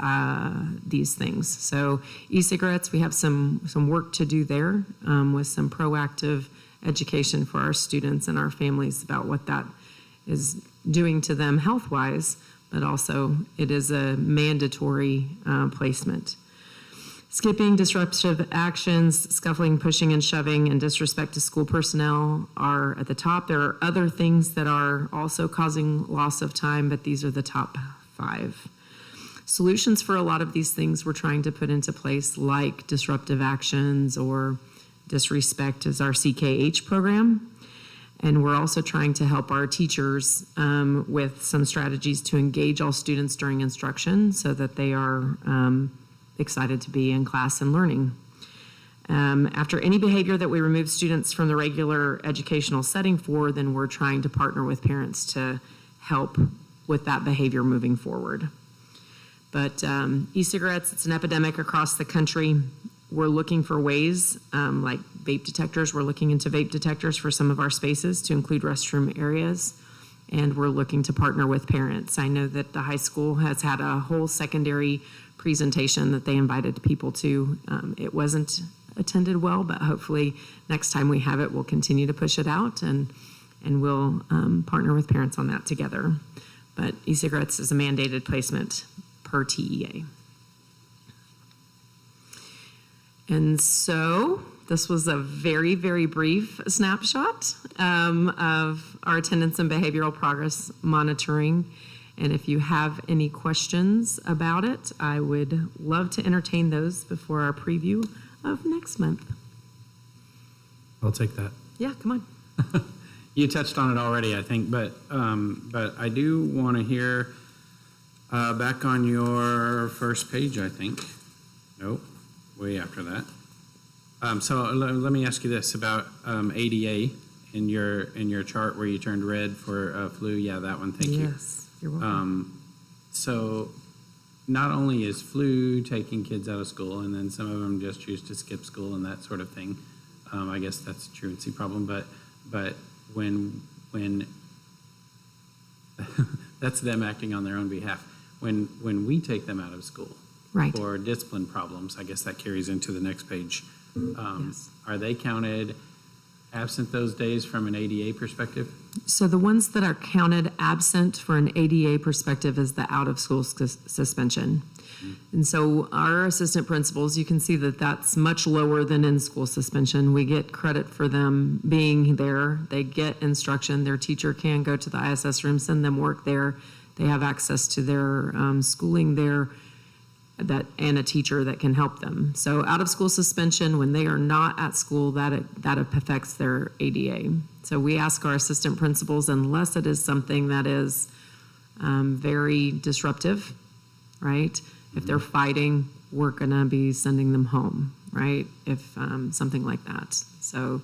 things. So e-cigarettes, we have some work to do there with some proactive education for our students and our families about what that is doing to them health-wise, but also it is a mandatory placement. Skipping, disruptive actions, scuffling, pushing and shoving, and disrespect to school personnel are at the top. There are other things that are also causing loss of time, but these are the top 5. Solutions for a lot of these things we're trying to put into place, like disruptive actions or disrespect, is our CKH program. And we're also trying to help our teachers with some strategies to engage all students during instruction so that they are excited to be in class and learning. After any behavior that we remove students from the regular educational setting for, then we're trying to partner with parents to help with that behavior moving forward. But e-cigarettes, it's an epidemic across the country. We're looking for ways, like vape detectors. We're looking into vape detectors for some of our spaces to include restroom areas. And we're looking to partner with parents. I know that the high school has had a whole secondary presentation that they invited people to. It wasn't attended well, but hopefully next time we have it, we'll continue to push it out and we'll partner with parents on that together. But e-cigarettes is a mandated placement per TEA. And so this was a very, very brief snapshot of our attendance and behavioral progress monitoring. And if you have any questions about it, I would love to entertain those before our preview of next month. I'll take that. Yeah, come on. You touched on it already, I think, but I do want to hear back on your first page, I think. Nope, way after that. So let me ask you this about ADA in your chart where you turned red for flu. Yeah, that one. Thank you. Yes, you're welcome. So not only is flu taking kids out of school, and then some of them just choose to skip school and that sort of thing. I guess that's a truancy problem, but when that's them acting on their own behalf. When we take them out of school Right. for discipline problems, I guess that carries into the next page. Yes. Are they counted absent those days from an ADA perspective? So the ones that are counted absent for an ADA perspective is the out-of-school suspension. And so our assistant principals, you can see that that's much lower than in-school suspension. We get credit for them being there. They get instruction. Their teacher can go to the ISS room, send them work there. They have access to their schooling there and a teacher that can help them. So out-of-school suspension, when they are not at school, that affects their ADA. So we ask our assistant principals, unless it is something that is very disruptive, right? If they're fighting, we're gonna be sending them home, right? If something like that. So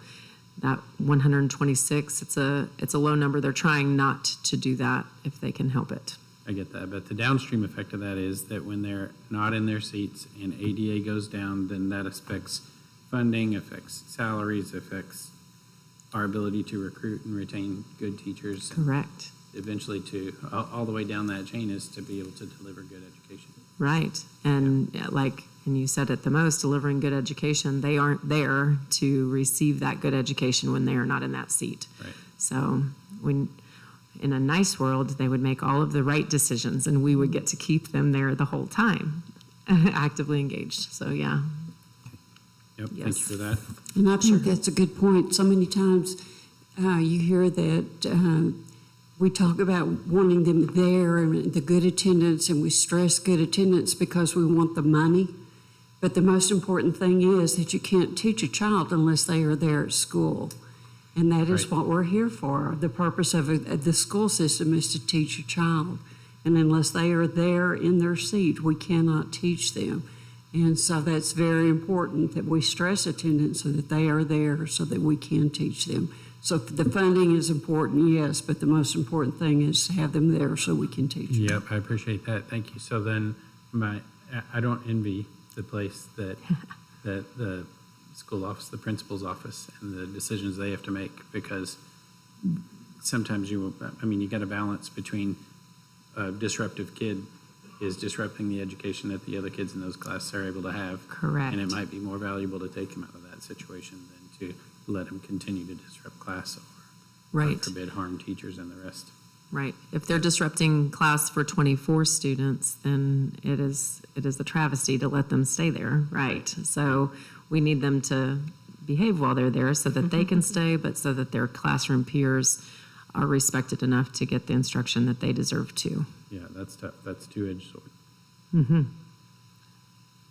that 126, it's a low number. They're trying not to do that if they can help it. I get that, but the downstream effect of that is that when they're not in their seats and ADA goes down, then that affects funding, affects salaries, affects our ability to recruit and retain good teachers. Correct. Eventually all the way down that chain is to be able to deliver good education. Right. And and you said it the most, delivering good education, they aren't there to receive that good education when they are not in that seat. Right. So in a nice world, they would make all of the right decisions and we would get to keep them there the whole time, actively engaged. So, yeah. Yep, Yes. thank you for that. And I think that's a good point. So many times you hear that we talk about wanting them there and the good attendance, and we stress good attendance because we want the money. But the most important thing is that you can't teach a child unless they are there at school. And that is Right. what we're here for. The purpose of the school system is to teach a child. And unless they are there in their seat, we cannot teach them. And so that's very important that we stress attendance so that they are there so that we can teach them. So the funding is important, yes, but the most important thing is to have them there so we can teach them. Yep, I appreciate that. Thank you. So then I don't envy the place that the school office, the principal's office, and the decisions they have to make, because sometimes you got to balance between a disruptive kid is disrupting the education that the other kids in those classes are able to have. Correct. And it might be more valuable to take them out of that situation than to let them continue to disrupt class or, Right. God forbid, harm teachers and the rest. Right. If they're disrupting class for 24 students, then it is a travesty to let them stay there, right? So we need them to behave while they're there so that they can stay, but so that their classroom peers are respected enough to get the instruction that they deserve to. Yeah, that's tough. That's a two-edged sword. Mm-hmm.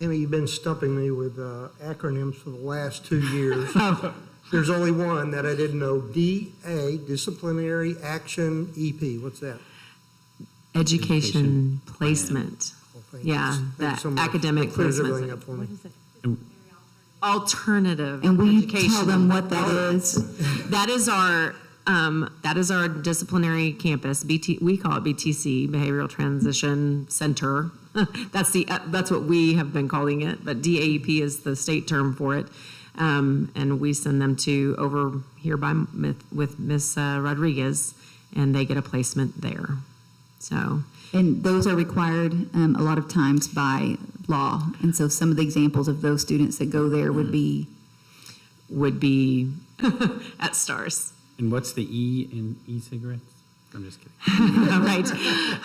Amy, you've been stumping me with acronyms for the last 2 years. There's only one that I didn't know. DA, Disciplinary Action EP. What's that? Education placement. Oh, thank you. Yeah, Thank you that so much. academic That clears everything placement. up for me. Alternative And we education. tell them what that is. That is our disciplinary campus. We call it BTC, Behavioral Transition Center. That's what we have been calling it, but DAEP is the state term for it. And we send them to over here with Miss Rodriguez, and they get a placement there. So. And those are required a lot of times by law. And so some of the examples of those students that go there would be at STARS. And what's the E in e-cigarettes? I'm just kidding. Right.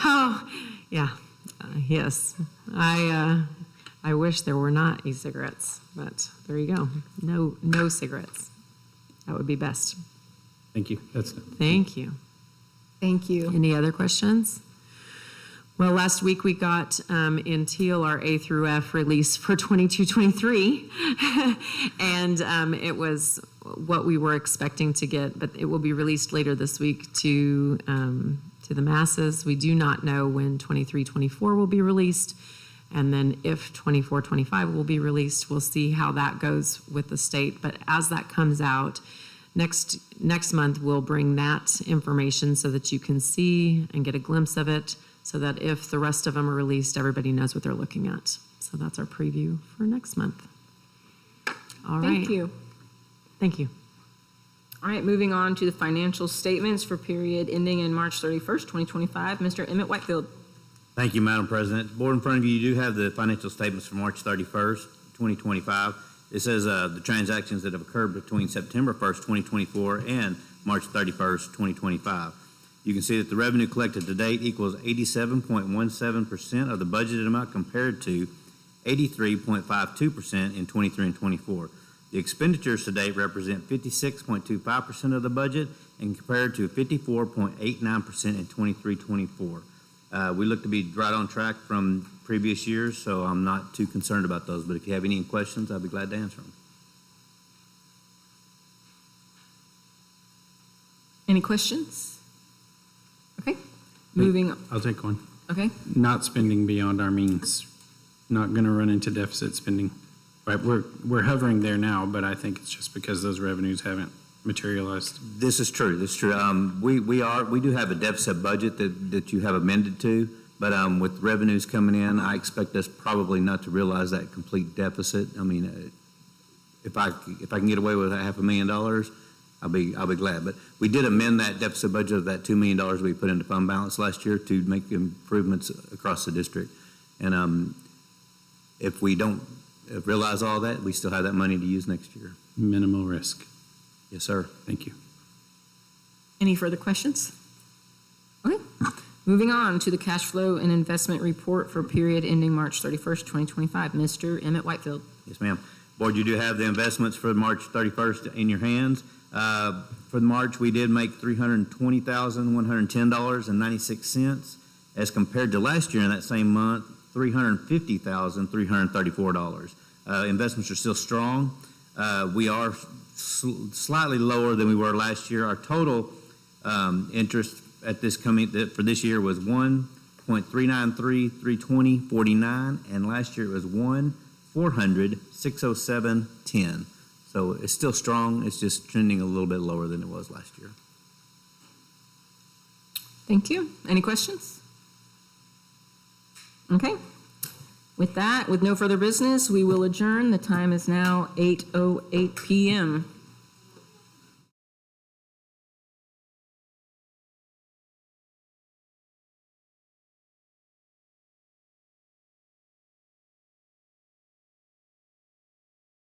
Oh, yeah. Yes. I wish there were not e-cigarettes, but there you go. No cigarettes. That would be best. Thank you. Thank you. Thank you. Any other questions? Well, last week we got in Teal our A through F release for 22-23, and it was what we were expecting to get, but it will be released later this week to the masses. We do not know when 23-24 will be released, and then if 24-25 will be released. We'll see how that goes with the state, but as that comes out, next month we'll bring that information so that you can see and get a glimpse of it. so that if the rest of them are released, everybody knows what they're looking at. So that's our preview for next month. All right. Thank you. Thank you. All right, moving on to the financial statements for period ending in March 31st, 2025. Mr. Emmett Whitefield. Thank you, Madam President. Board, in front of you, you do have the financial statements for March 31st, 2025. It says the transactions that have occurred between September 1st, 2024 and March 31st, 2025. You can see that the revenue collected to date equals 87.17% of the budgeted amount compared to 83.52% in 23 and 24. The expenditures to date represent 56.25% of the budget and compared to 54.89% in 23-24. We look to be right on track from previous years, so I'm not too concerned about those. But if you have any questions, I'll be glad to answer them. Any questions? Okay, moving. I'll take one. Okay. Not spending beyond our means. Not going to run into deficit spending. Right, we're hovering there now, but I think it's just because those revenues haven't materialized. This is true. This is true. We do have a deficit budget that you have amended to, but with revenues coming in, I expect us probably not to realize that complete deficit. I mean, if I can get away with $500,000, I'll be glad. But we did amend that deficit budget of that $2 million we put into fund balance last year to make improvements across the district. And if we don't realize all that, we still have that money to use next year. Minimal risk. Yes, sir. Thank you. Any further questions? Okay, moving on to the cash flow and investment report for period ending March 31st, 2025. Mr. Emmett Whitefield. Yes, ma'am. Board, you do have the investments for March 31st in your hands. For March, we did make $320,110.96 as compared to last year in that same month, $350,334. Investments are still strong. We are slightly lower than we were last year. Our total interest at for this year was $1,393,320.49, and last year it was $1,400,607.10. So it's still strong. It's just trending a little bit lower than it was last year. Thank you. Any questions? Okay. With that, with no further business, we will adjourn. The time is now 8:08 p.m.